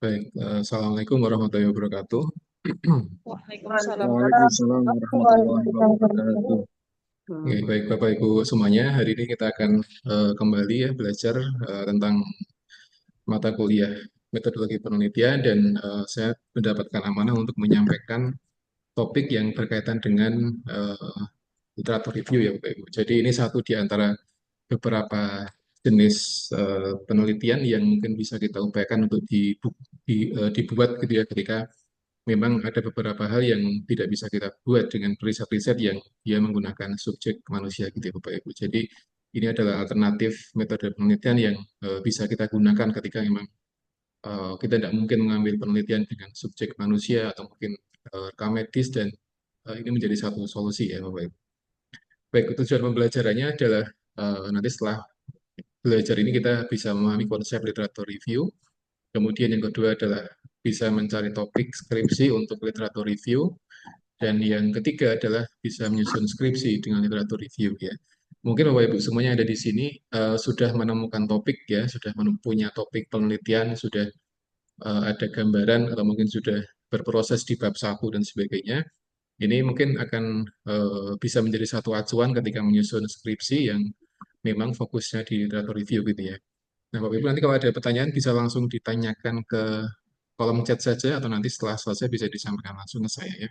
Baik, Assalamualaikum warahmatullahi wabarakatuh. Waalaikumsalam Waalaikumsalam warahmatullahi warahmatullahi wabarakatuh. Oke, baik Bapak Ibu semuanya, hari ini kita akan kembali ya belajar tentang mata kuliah metodologi penelitian dan saya mendapatkan amanah untuk menyampaikan topik yang berkaitan dengan literatur review ya Bapak Ibu. Jadi ini satu di antara beberapa jenis penelitian yang mungkin bisa kita upayakan untuk dibuat gitu ya ketika memang ada beberapa hal yang tidak bisa kita buat dengan riset-riset yang dia menggunakan subjek manusia gitu ya Bapak Ibu. Jadi ini adalah alternatif metode penelitian yang bisa kita gunakan ketika memang kita tidak mungkin mengambil penelitian dengan subjek manusia atau mungkin rekam medis dan ini menjadi satu solusi ya Bapak Ibu. Baik, tujuan pembelajarannya adalah nanti setelah belajar ini kita bisa memahami konsep literatur review. Kemudian yang kedua adalah bisa mencari topik skripsi untuk literatur review. Dan yang ketiga adalah bisa menyusun skripsi dengan literatur review ya. Mungkin Bapak Ibu semuanya ada di sini sudah menemukan topik ya, sudah punya topik penelitian, sudah ada gambaran atau mungkin sudah berproses di bab satu dan sebagainya. Ini mungkin akan bisa menjadi satu acuan ketika menyusun skripsi yang memang fokusnya di literatur review gitu ya. Nah, Bapak Ibu nanti kalau ada pertanyaan bisa langsung ditanyakan ke kolom chat saja atau nanti setelah selesai bisa disampaikan langsung ke saya ya.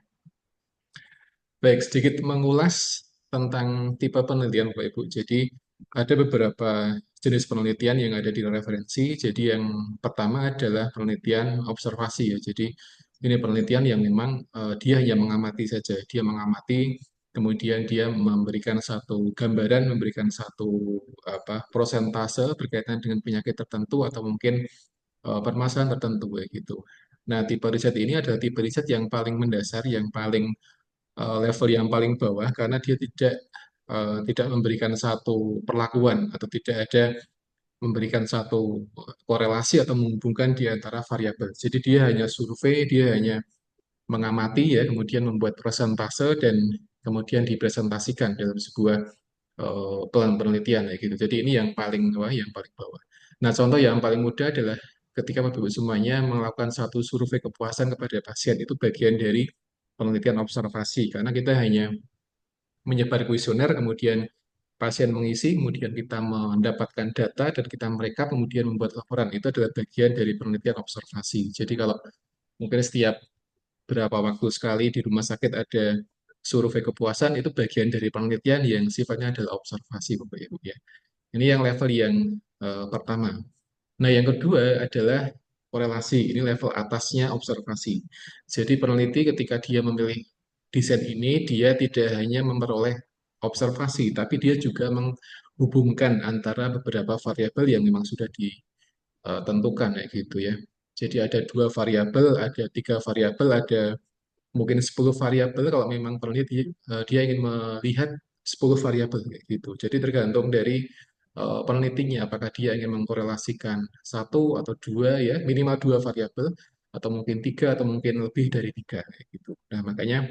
Baik, sedikit mengulas tentang tipe penelitian Bapak Ibu. Jadi ada beberapa jenis penelitian yang ada di referensi. Jadi yang pertama adalah penelitian observasi ya. Jadi ini penelitian yang memang dia hanya mengamati saja. Dia mengamati, kemudian dia memberikan satu gambaran, memberikan satu prosentase berkaitan dengan penyakit tertentu atau mungkin permasalahan tertentu kayak gitu. Nah, tipe riset ini adalah tipe riset yang paling mendasar, yang paling level yang paling bawah karena dia tidak memberikan satu perlakuan atau tidak ada memberikan satu korelasi atau menghubungkan di antara variabel. Jadi dia hanya survei, dia hanya mengamati ya, kemudian membuat presentase dan kemudian dipresentasikan dalam sebuah penelitian ya gitu. Jadi ini yang paling bawah, yang paling bawah. Nah, contoh yang paling mudah adalah ketika Bapak Ibu semuanya melakukan satu survei kepuasan kepada pasien itu bagian dari penelitian observasi karena kita hanya menyebar kuesioner, kemudian pasien mengisi, kemudian kita mendapatkan data dan kita merekap, kemudian membuat laporan. Itu adalah bagian dari penelitian observasi. Jadi kalau mungkin setiap berapa waktu sekali di rumah sakit ada survei kepuasan, itu bagian dari penelitian yang sifatnya adalah observasi, Bapak Ibu ya. Ini yang level yang pertama. Nah, yang kedua adalah korelasi. Ini level atasnya observasi. Jadi peneliti ketika dia memilih desain ini, dia tidak hanya memperoleh observasi, tapi dia juga menghubungkan antara beberapa variabel yang memang sudah ditentukan kayak gitu ya. Jadi ada dua variabel, ada tiga variabel, ada mungkin 10 variabel kalau memang peneliti dia ingin melihat 10 variabel kayak gitu. Jadi tergantung dari penelitinya apakah dia ingin mengkorelasikan satu atau dua ya, minimal dua variabel atau mungkin tiga atau mungkin lebih dari tiga kayak gitu. Nah, makanya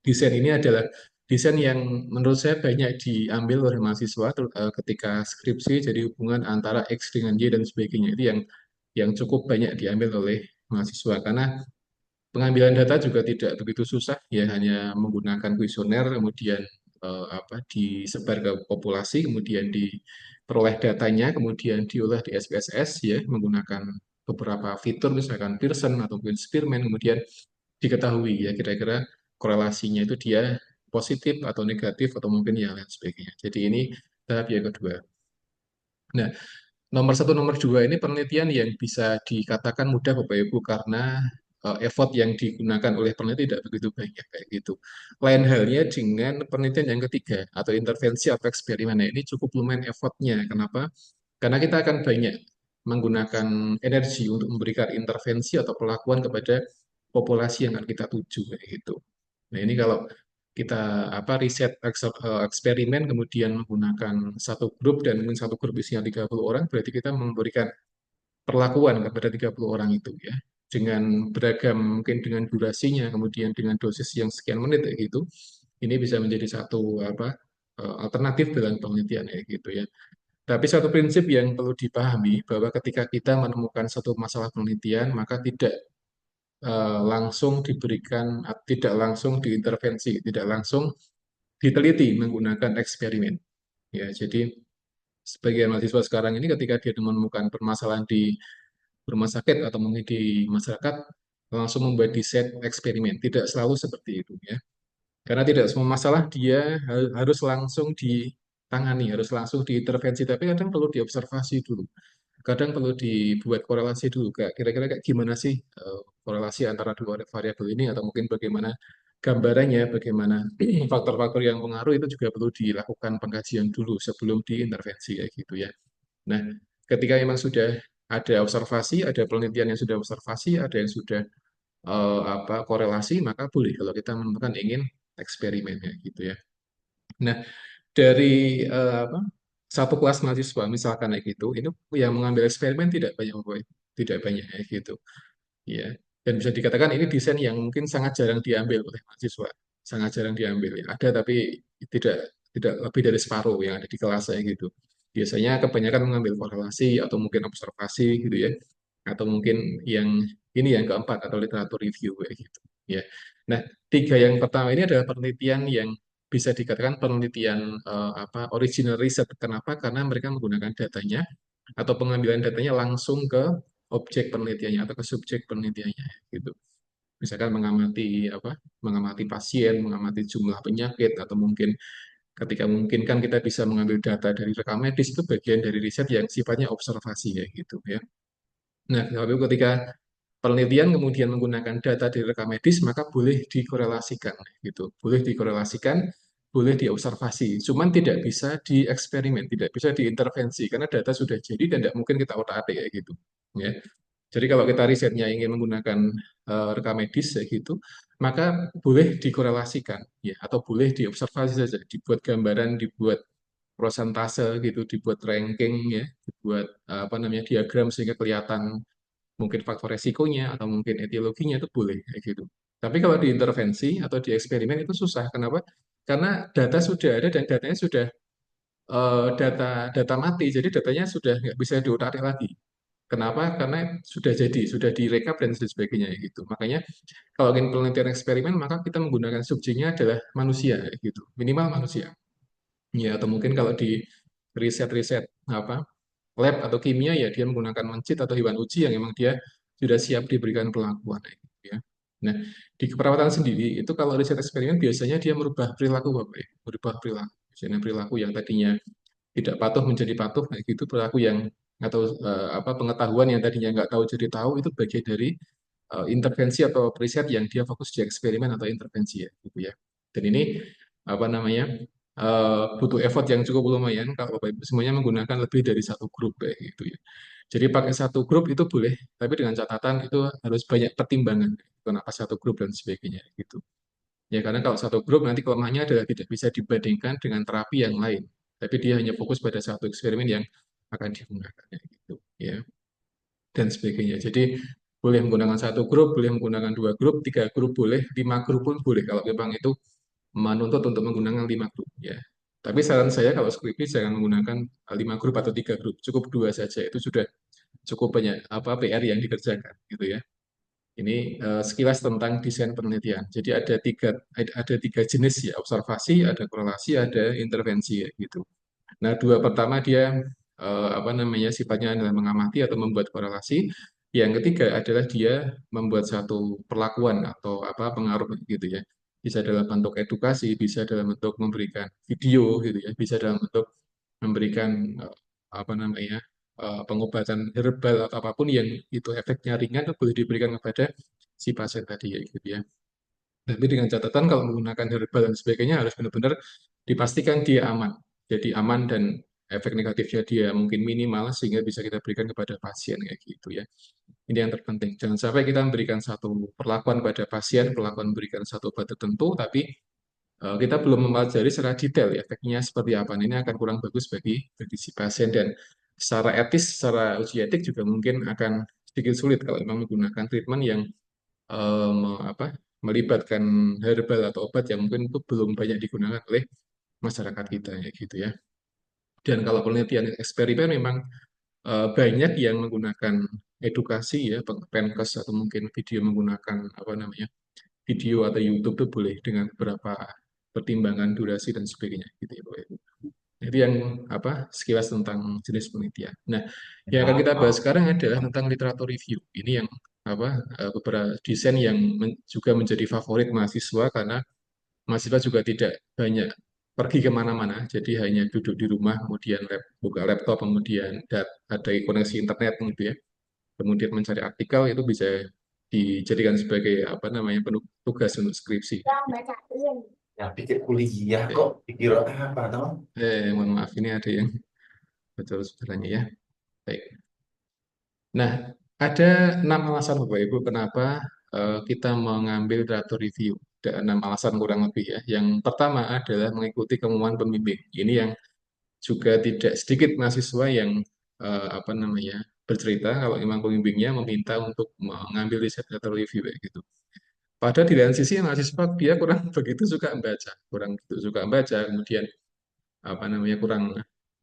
desain ini adalah desain yang menurut saya banyak diambil oleh mahasiswa ketika skripsi jadi hubungan antara X dengan Y dan sebagainya itu yang cukup banyak diambil oleh mahasiswa karena pengambilan data juga tidak begitu susah, ya hanya menggunakan kuesioner, kemudian disebar ke populasi, kemudian diperoleh datanya, kemudian diolah di SPSS, ya menggunakan beberapa fitur, misalkan Pearson atau mungkin Spearman, kemudian diketahui ya kira-kira korelasinya itu dia positif atau negatif atau mungkin yang lain sebagainya. Jadi ini tahap yang kedua. Nah, nomor satu, nomor dua ini penelitian yang bisa dikatakan mudah Bapak Ibu karena effort yang digunakan oleh peneliti tidak begitu banyak kayak gitu. Lain halnya dengan penelitian yang ketiga atau intervensi atau eksperimen. Nah, ini cukup lumayan effortnya. Kenapa? Karena kita akan banyak menggunakan energi untuk memberikan intervensi atau perlakuan kepada populasi yang akan kita tuju kayak gitu. Nah, ini kalau kita riset eksperimen kemudian menggunakan satu grup dan mungkin satu grup isinya 30 orang berarti kita memberikan perlakuan kepada 30 orang itu ya dengan beragam mungkin dengan durasinya kemudian dengan dosis yang sekian menit kayak gitu ini bisa menjadi satu alternatif dalam penelitian ya gitu ya Tapi satu prinsip yang perlu dipahami bahwa ketika kita menemukan satu masalah penelitian, maka langsung diberikan, tidak langsung diintervensi, tidak langsung diteliti menggunakan eksperimen. Ya, jadi sebagian mahasiswa sekarang ini ketika dia menemukan permasalahan di rumah sakit atau mungkin di masyarakat, langsung membuat desain eksperimen. Tidak selalu seperti itu ya. Karena tidak semua masalah dia harus langsung ditangani, harus langsung diintervensi, tapi kadang perlu diobservasi dulu. Kadang perlu dibuat korelasi dulu, kira-kira kayak gimana sih korelasi antara dua variabel ini, atau mungkin bagaimana gambarannya, bagaimana faktor-faktor yang pengaruh itu juga perlu dilakukan pengkajian dulu sebelum diintervensi kayak gitu ya. Nah, ketika memang sudah ada observasi, ada penelitian yang sudah observasi, ada yang sudah korelasi, maka boleh kalau kita menemukan ingin eksperimen ya gitu ya. Nah, dari satu kelas mahasiswa misalkan kayak gitu, itu yang mengambil eksperimen tidak banyak, Boy. Tidak banyak ya gitu. Ya. Dan bisa dikatakan ini desain yang mungkin sangat jarang diambil oleh mahasiswa, sangat jarang diambil ya. Ada tapi tidak tidak lebih dari separuh yang ada di kelas saya gitu. Biasanya kebanyakan mengambil korelasi atau mungkin observasi gitu ya, atau mungkin yang ini yang keempat atau literatur review kayak gitu ya. Nah, tiga yang pertama ini adalah penelitian yang bisa dikatakan penelitian original research. Kenapa? Karena mereka menggunakan datanya atau pengambilan datanya langsung ke objek penelitiannya atau ke subjek penelitiannya gitu. Misalkan mengamati pasien, mengamati jumlah penyakit, atau mungkin ketika mungkin kan kita bisa mengambil data dari rekam medis, itu bagian dari riset yang sifatnya observasi ya gitu ya. Nah, lalu ketika penelitian kemudian menggunakan data dari rekam medis, maka boleh dikorelasikan gitu. Boleh dikorelasikan, boleh diobservasi. Cuman tidak bisa dieksperimen, tidak bisa diintervensi karena data sudah jadi dan tidak mungkin kita otak-atik kayak gitu. Ya. Jadi kalau kita risetnya ingin menggunakan rekam medis ya gitu, maka boleh dikorelasikan ya atau boleh diobservasi saja, dibuat gambaran, dibuat prosentase gitu, dibuat ranking ya, dibuat diagram sehingga kelihatan mungkin faktor resikonya atau mungkin etiologinya itu boleh kayak gitu. Tapi kalau diintervensi atau di eksperimen itu susah. Kenapa? Karena data sudah ada dan datanya sudah data data mati, jadi datanya sudah nggak bisa diutak lagi. Kenapa? Karena sudah jadi, sudah direkap dan sebagainya gitu. Makanya kalau ingin penelitian eksperimen, maka kita menggunakan subjeknya adalah manusia gitu, minimal manusia. Ya, atau mungkin kalau di riset-riset lab atau kimia ya dia menggunakan mencit atau hewan uji yang memang dia sudah siap diberikan perlakuan gitu ya. Nah, di keperawatan sendiri itu kalau riset eksperimen biasanya dia merubah perilaku Bapak ya, merubah perilaku. Misalnya perilaku yang tadinya tidak patuh menjadi patuh kayak gitu, perilaku yang atau pengetahuan yang tadinya nggak tahu jadi tahu itu bagian dari intervensi atau riset yang dia fokus di eksperimen atau intervensi ya gitu ya. Dan ini butuh effort yang cukup lumayan kalau Bapak Ibu semuanya menggunakan lebih dari satu grup kayak gitu ya. Jadi pakai satu grup itu boleh, tapi dengan catatan itu harus banyak pertimbangan. Kenapa satu grup dan sebagainya gitu. Ya karena kalau satu grup nanti kelemahannya adalah tidak bisa dibandingkan dengan terapi yang lain. Tapi dia hanya fokus pada satu eksperimen yang akan digunakan ya, gitu ya dan sebagainya. Jadi boleh menggunakan satu grup, boleh menggunakan dua grup, tiga grup boleh, lima grup pun boleh kalau memang itu menuntut untuk menggunakan lima grup ya. Tapi saran saya kalau skripsi jangan menggunakan lima grup atau tiga grup, cukup dua saja itu sudah cukup banyak PR yang dikerjakan gitu ya. Ini sekilas tentang desain penelitian. Jadi ada tiga jenis ya, observasi, ada korelasi, ada intervensi ya gitu. Nah, dua pertama dia sifatnya adalah mengamati atau membuat korelasi. Yang ketiga adalah dia membuat satu perlakuan atau pengaruh gitu ya. Bisa dalam bentuk edukasi, bisa dalam bentuk memberikan video gitu ya, bisa dalam bentuk memberikan eh, pengobatan herbal atau apapun yang itu efeknya ringan itu boleh diberikan kepada si pasien tadi ya gitu ya. Tapi dengan catatan kalau menggunakan herbal dan sebagainya harus benar-benar dipastikan dia aman. Jadi aman dan efek negatifnya dia mungkin minimal sehingga bisa kita berikan kepada pasien kayak gitu ya. Ini yang terpenting. Jangan sampai kita memberikan satu perlakuan pada pasien, perlakuan memberikan satu obat tertentu, tapi kita belum mempelajari secara detail ya, efeknya seperti apa. Ini akan kurang bagus bagi si pasien dan secara etis, secara uji etik juga mungkin akan sedikit sulit kalau memang menggunakan treatment yang eh, me- apa, melibatkan herbal atau obat yang mungkin itu belum banyak digunakan oleh masyarakat kita ya gitu ya. Dan kalau penelitian eksperimen memang banyak yang menggunakan edukasi ya, Penkes atau mungkin video menggunakan apa namanya video atau YouTube tuh boleh dengan beberapa pertimbangan durasi dan sebagainya gitu ya Bapak Ibu. Itu yang apa sekilas tentang jenis penelitian. Nah, yang akan kita bahas sekarang adalah tentang literatur review. Ini yang apa beberapa desain yang juga menjadi favorit mahasiswa karena mahasiswa juga tidak banyak pergi kemana-mana, jadi hanya duduk di rumah, kemudian buka laptop, kemudian ada koneksi internet, gitu ya, kemudian mencari artikel itu bisa dijadikan sebagai apa namanya tugas untuk skripsi. Ya pikir kuliah Oke. kok, pikir apa dong? Mohon maaf ini ada yang betul sebenarnya ya. Baik. Nah, ada 6 alasan Bapak Ibu kenapa kita mengambil literatur review. Ada 6 alasan kurang lebih ya. Yang pertama adalah mengikuti kemauan pembimbing. Ini yang juga tidak sedikit mahasiswa yang apa namanya bercerita kalau memang pembimbingnya meminta untuk mengambil riset literatur review kayak gitu. Padahal di lain sisi mahasiswa dia kurang begitu suka membaca, kurang begitu suka membaca, kemudian apa namanya kurang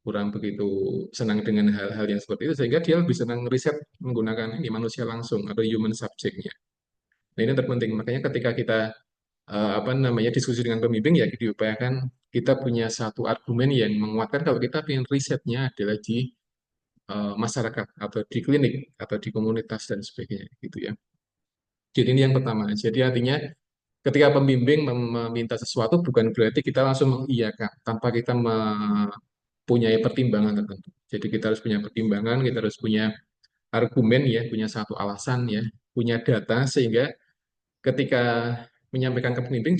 kurang begitu senang dengan hal-hal yang seperti itu sehingga dia lebih senang riset menggunakan ini manusia langsung atau human subject-nya. Nah, ini terpenting. Makanya ketika kita apa namanya diskusi dengan pembimbing ya diupayakan kita punya satu argumen yang menguatkan kalau kita ingin risetnya adalah di masyarakat atau di klinik atau di komunitas dan sebagainya gitu ya. Jadi ini yang pertama. Jadi artinya ketika pembimbing meminta sesuatu bukan berarti kita langsung mengiyakan tanpa kita mempunyai pertimbangan tertentu. Jadi kita harus punya pertimbangan, kita harus punya argumen ya, punya satu alasan ya, punya data sehingga ketika menyampaikan ke pembimbing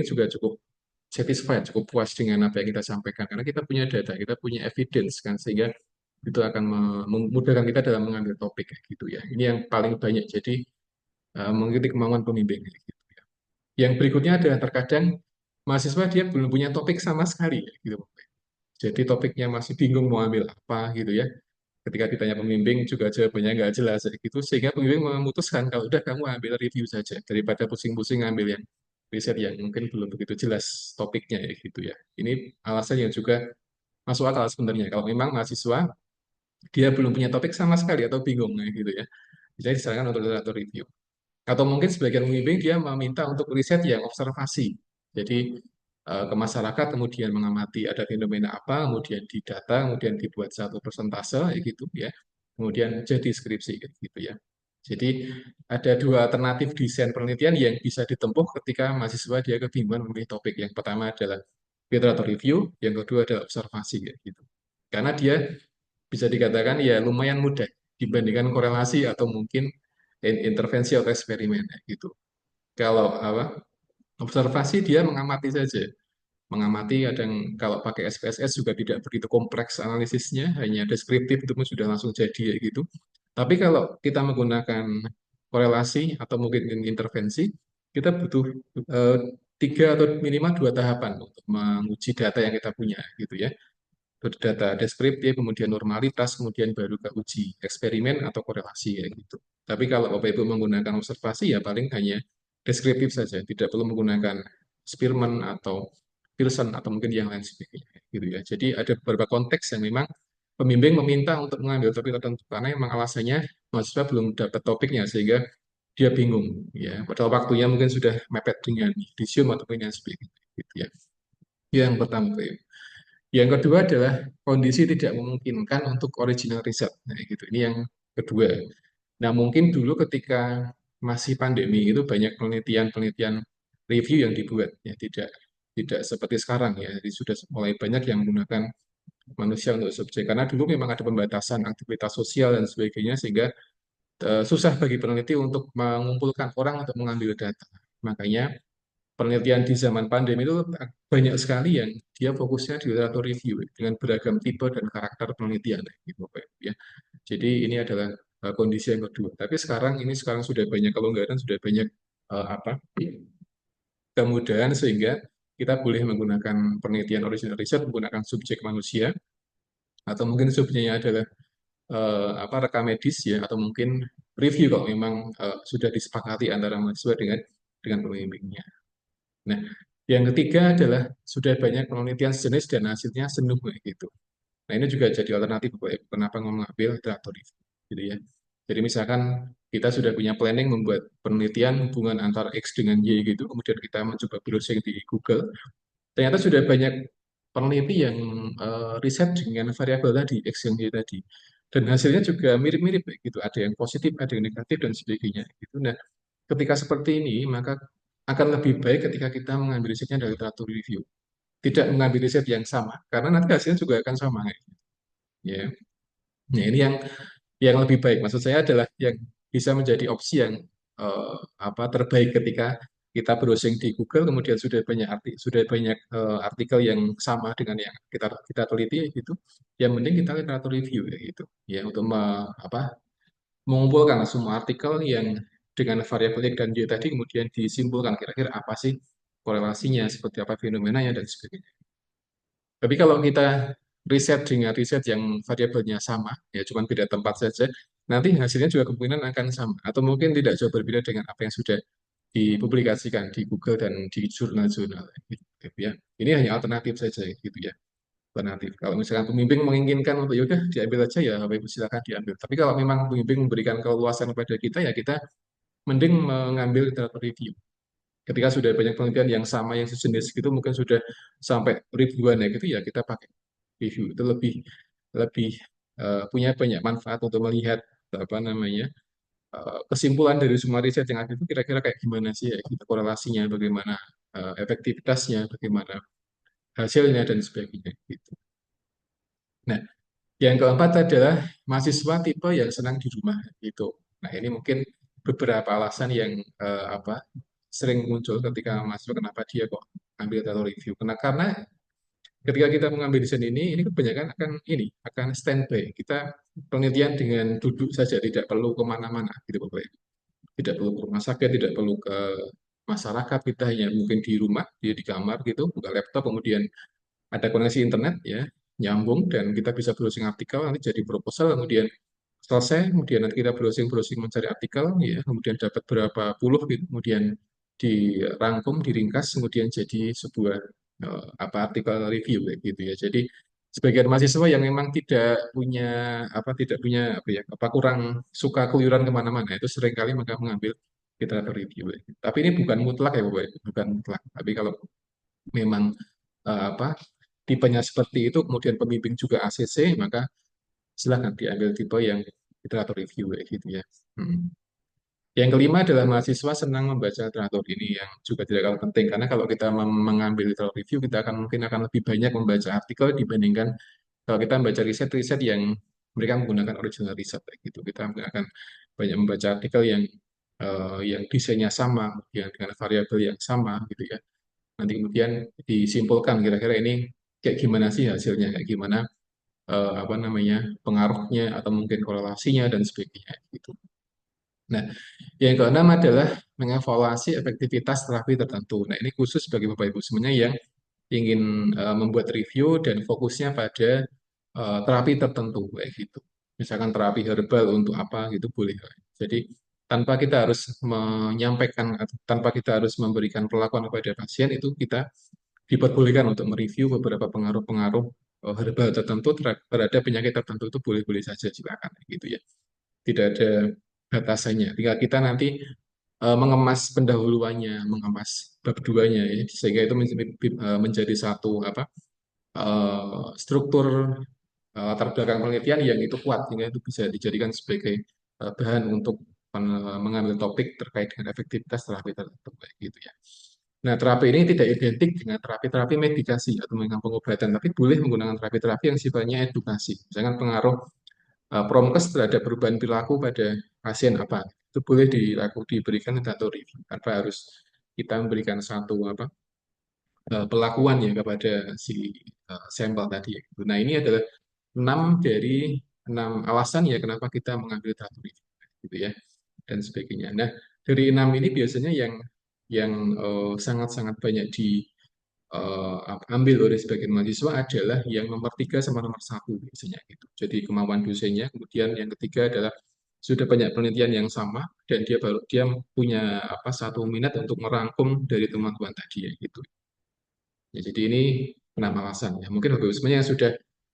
juga cukup satisfied, cukup puas dengan apa yang kita sampaikan karena kita punya data, kita punya evidence kan sehingga itu akan memudahkan kita dalam mengambil topik kayak gitu ya. Ini yang paling banyak. Jadi mengikuti kemauan pembimbing kayak gitu ya. Yang berikutnya adalah terkadang mahasiswa dia belum punya topik sama sekali ya, gitu. Jadi topiknya masih bingung mau ambil apa gitu ya. Ketika ditanya pembimbing juga jawabannya nggak jelas kayak gitu sehingga pembimbing memutuskan kalau udah kamu ambil review saja daripada pusing-pusing ambil yang riset yang mungkin belum begitu jelas topiknya ya gitu ya. Ini alasan yang juga masuk akal sebenarnya kalau memang mahasiswa dia belum punya topik sama sekali atau bingung ya gitu ya. Jadi disarankan untuk literatur review. Atau mungkin sebagian pembimbing dia meminta untuk riset yang observasi. Jadi ke masyarakat kemudian mengamati ada fenomena apa, kemudian didata, kemudian dibuat satu persentase gitu ya. Kemudian jadi skripsi gitu ya. Jadi ada dua alternatif desain penelitian yang bisa ditempuh ketika mahasiswa dia kebingungan memilih topik. Yang pertama adalah literatur review, yang kedua adalah observasi gitu. Karena dia bisa dikatakan ya lumayan mudah dibandingkan korelasi atau mungkin intervensi atau eksperimen gitu. Kalau apa observasi dia mengamati saja, mengamati kadang kalau pakai SPSS juga tidak begitu kompleks analisisnya, hanya deskriptif itu pun sudah langsung jadi ya gitu. Tapi kalau kita menggunakan korelasi atau mungkin intervensi, kita butuh eh, 3 atau minimal 2 tahapan untuk menguji data yang kita punya gitu ya berdata deskriptif, kemudian normalitas, kemudian baru ke uji eksperimen atau korelasi ya gitu. Tapi kalau Bapak Ibu menggunakan observasi ya paling hanya deskriptif saja, tidak perlu menggunakan Spearman atau Pearson atau mungkin yang lain sebagainya gitu ya. Jadi ada beberapa konteks yang memang pembimbing meminta untuk mengambil topik tertentu karena memang alasannya mahasiswa belum dapat topiknya sehingga dia bingung ya. Padahal waktunya mungkin sudah mepet dengan Lyceum ataupun yang sebagainya gitu ya. Yang pertama Bapak Ibu. Yang kedua adalah kondisi tidak memungkinkan untuk original riset. Nah, gitu. Ini yang kedua. Nah, mungkin dulu ketika masih pandemi itu banyak penelitian-penelitian review yang dibuat, ya tidak tidak seperti sekarang ya. Jadi sudah mulai banyak yang menggunakan manusia untuk subjek. Karena dulu memang ada pembatasan aktivitas sosial dan sebagainya sehingga susah bagi peneliti untuk mengumpulkan orang untuk mengambil data. Makanya penelitian di zaman pandemi itu banyak sekali yang dia fokusnya di literatur review dengan beragam tipe dan karakter penelitian gitu Pak, ya. Jadi ini adalah kondisi yang kedua. Tapi sekarang sudah banyak kelonggaran, sudah banyak apa kemudahan sehingga kita boleh menggunakan penelitian original riset menggunakan subjek manusia atau mungkin subjeknya adalah apa rekam medis ya atau mungkin review kalau memang sudah disepakati antara mahasiswa dengan pembimbingnya. Nah, yang ketiga adalah sudah banyak penelitian sejenis dan hasilnya senu gitu. Nah, ini juga jadi alternatif Bapak Ibu, kenapa mengambil literatur review gitu ya. Jadi misalkan kita sudah punya planning membuat penelitian hubungan antara X dengan Y gitu, kemudian kita mencoba browsing di Google, ternyata sudah banyak peneliti yang riset dengan variabel tadi, X yang Y tadi. Dan hasilnya juga mirip-mirip kayak gitu, ada yang positif, ada yang negatif dan sebagainya gitu. Nah, ketika seperti ini, maka akan lebih baik ketika kita mengambil risetnya dari literatur review. Tidak mengambil riset yang sama, karena nanti hasilnya juga akan sama. Ya. Nah, ini yang lebih baik. Maksud saya adalah yang bisa menjadi opsi yang terbaik ketika kita browsing di Google, kemudian sudah banyak artikel yang sama dengan yang kita teliti gitu. Yang penting kita literatur review ya gitu. Ya untuk mengumpulkan semua artikel yang dengan variabel X dan Y tadi kemudian disimpulkan kira-kira apa sih korelasinya, seperti apa fenomenanya dan sebagainya. Tapi kalau kita riset dengan riset yang variabelnya sama, ya cuma beda tempat saja, nanti hasilnya juga kemungkinan akan sama, atau mungkin tidak jauh berbeda dengan apa yang sudah dipublikasikan di Google dan di jurnal-jurnal. Gitu, ya. Ini hanya alternatif saja, gitu ya. Alternatif. Kalau misalkan pembimbing menginginkan untuk yaudah diambil aja ya, Bapak Ibu silakan diambil. Tapi kalau memang pembimbing memberikan keleluasan kepada kita, ya kita mending mengambil literatur review. Ketika sudah banyak penelitian yang sama, yang sejenis gitu, mungkin sudah sampai ribuan ya gitu, ya kita pakai review. Itu lebih lebih punya banyak manfaat untuk melihat apa namanya kesimpulan dari semua riset yang ada itu kira-kira kayak gimana sih ya, gitu, korelasinya, bagaimana efektivitasnya, bagaimana hasilnya dan sebagainya gitu. Nah, yang keempat adalah mahasiswa tipe yang senang di rumah gitu. Nah, ini mungkin beberapa alasan yang sering muncul ketika mahasiswa kenapa dia kok ambil atau review. Karena ketika kita mengambil desain ini kebanyakan akan standby. Kita penelitian dengan duduk saja, tidak perlu kemana-mana gitu Bapak Ibu. Tidak perlu ke rumah sakit, tidak perlu ke masyarakat, kita hanya mungkin di rumah, di kamar gitu, buka laptop, kemudian ada koneksi internet ya, nyambung dan kita bisa browsing artikel, nanti jadi proposal, kemudian selesai, kemudian nanti kita browsing-browsing mencari artikel, ya, kemudian dapat berapa puluh, gitu, kemudian dirangkum, diringkas, kemudian jadi sebuah artikel review kayak gitu ya. Jadi sebagian mahasiswa yang memang tidak punya kurang suka keluyuran kemana-mana, itu seringkali maka mengambil literatur review. Ya. Tapi ini bukan mutlak ya Bapak, bukan mutlak. Tapi kalau memang eh, apa tipenya seperti itu, kemudian pembimbing juga ACC, maka silahkan diambil tipe yang literatur review kayak gitu ya. Hmm. Yang kelima adalah mahasiswa senang membaca literatur, ini yang juga tidak kalah penting karena kalau kita mengambil literatur review kita mungkin akan lebih banyak membaca artikel dibandingkan kalau kita membaca riset-riset yang mereka menggunakan original riset kayak gitu. Kita akan banyak membaca artikel yang desainnya sama, yang dengan variabel yang sama gitu ya. Nanti kemudian disimpulkan kira-kira ini kayak gimana sih hasilnya, kayak gimana pengaruhnya atau mungkin korelasinya dan sebagainya gitu. Nah, yang keenam adalah mengevaluasi efektivitas terapi tertentu. Nah, ini khusus bagi Bapak Ibu semuanya yang ingin membuat review dan fokusnya pada terapi tertentu kayak gitu. Misalkan terapi herbal untuk apa gitu boleh. Jadi tanpa kita harus menyampaikan atau tanpa kita harus memberikan perlakuan kepada pasien itu kita diperbolehkan untuk mereview beberapa pengaruh-pengaruh herbal tertentu terhadap penyakit tertentu itu boleh-boleh saja silakan gitu ya. Tidak ada batasannya. Tinggal kita nanti mengemas pendahuluannya, mengemas bab duanya ya, sehingga itu menjadi satu struktur latar belakang penelitian yang itu kuat sehingga itu bisa dijadikan sebagai bahan untuk mengambil topik terkait dengan efektivitas terapi tertentu kayak gitu ya. Nah, terapi ini tidak identik dengan terapi-terapi medikasi atau dengan pengobatan, tapi boleh menggunakan terapi-terapi yang sifatnya edukasi. Misalkan pengaruh promkes terhadap perubahan perilaku pada pasien apa, itu boleh diberikan atau review tanpa harus kita memberikan satu pelakuan ya kepada si sampel tadi. Ya. Nah, ini adalah 6 alasan ya kenapa kita mengambil satu review gitu ya dan sebagainya. Nah, dari 6 ini biasanya yang sangat-sangat banyak diambil oleh sebagian mahasiswa adalah yang nomor 3 sama nomor 1 biasanya gitu. Jadi kemauan dosennya, kemudian yang ketiga adalah sudah banyak penelitian yang sama dan dia punya satu minat untuk merangkum dari teman-teman tadi ya gitu. Ya, jadi ini 6 alasan ya. Mungkin Bapak Ibu semuanya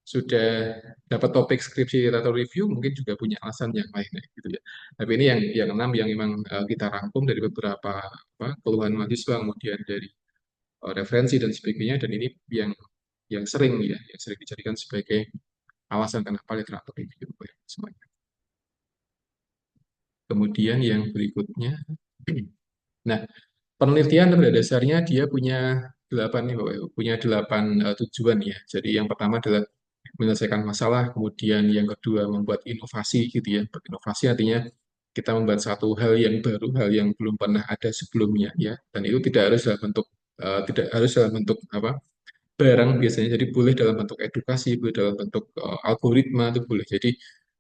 sudah dapat topik skripsi atau review mungkin juga punya alasan yang lain ya, gitu ya. Tapi ini yang enam yang memang kita rangkum dari beberapa keluhan mahasiswa, kemudian dari referensi dan sebagainya, dan ini yang sering ya, yang sering dijadikan sebagai alasan kenapa literatur review ya, semuanya. Kemudian yang berikutnya, nah penelitian pada dasarnya dia punya delapan nih Bapak Ibu, punya delapan tujuan ya. Jadi yang pertama adalah menyelesaikan masalah, kemudian yang kedua membuat inovasi gitu ya. Inovasi artinya kita membuat satu hal yang baru, hal yang belum pernah ada sebelumnya ya. Dan itu tidak harus dalam bentuk tidak harus dalam bentuk apa barang biasanya. Jadi boleh dalam bentuk edukasi, boleh dalam bentuk algoritma itu boleh. Jadi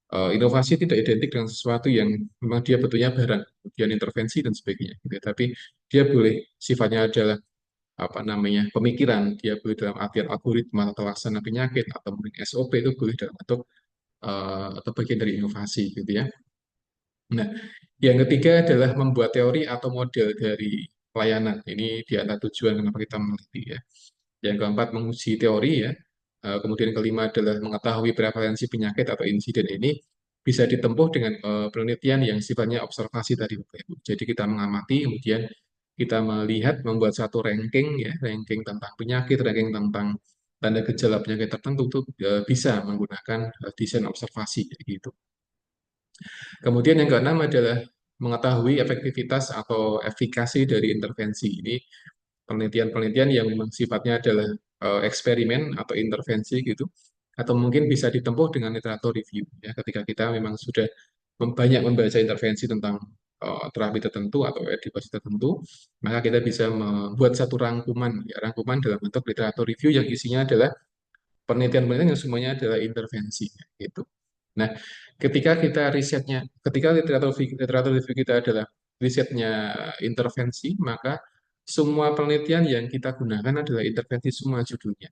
inovasi tidak identik dengan sesuatu yang memang dia bentuknya barang, kemudian intervensi dan sebagainya. Gitu ya. Tapi dia boleh sifatnya adalah apa namanya pemikiran, dia boleh dalam artian algoritma atau laksana penyakit atau mungkin SOP itu boleh dalam bentuk atau bagian dari inovasi gitu ya. Nah, yang ketiga adalah membuat teori atau model dari pelayanan. Ini di antara tujuan kenapa kita meneliti ya. Yang keempat menguji teori ya. Kemudian kelima adalah mengetahui prevalensi penyakit atau insiden ini bisa ditempuh dengan penelitian yang sifatnya observasi tadi Bapak Ibu. Jadi kita mengamati, kemudian kita melihat membuat satu ranking ya, ranking tentang penyakit, ranking tentang tanda gejala penyakit tertentu itu bisa menggunakan desain observasi gitu. Kemudian yang keenam adalah mengetahui efektivitas atau efikasi dari intervensi. Ini penelitian-penelitian yang memang sifatnya adalah eksperimen atau intervensi gitu, atau mungkin bisa ditempuh dengan literatur review ya. Ketika kita memang sudah banyak membaca intervensi tentang terapi tertentu atau edukasi tertentu, maka kita bisa membuat satu rangkuman, ya, rangkuman dalam bentuk literatur review yang isinya adalah penelitian-penelitian yang semuanya adalah intervensi gitu. Nah, ketika literatur review kita adalah risetnya intervensi, maka semua penelitian yang kita gunakan adalah intervensi semua judulnya.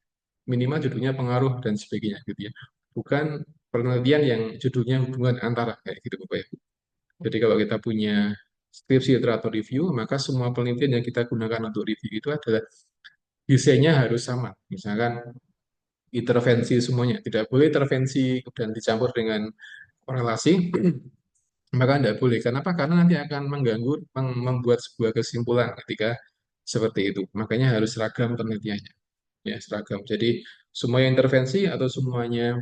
Minimal judulnya pengaruh dan sebagainya gitu ya. Bukan penelitian yang judulnya hubungan antara kayak gitu Bapak Ibu. Jadi kalau kita punya skripsi literatur review, maka semua penelitian yang kita gunakan untuk review itu adalah desainnya harus sama. Misalkan intervensi semuanya, tidak boleh intervensi dan dicampur dengan korelasi, maka tidak boleh. Kenapa? Karena nanti akan mengganggu, membuat sebuah kesimpulan ketika seperti itu. Makanya harus seragam penelitiannya, ya seragam. Jadi semua intervensi atau semuanya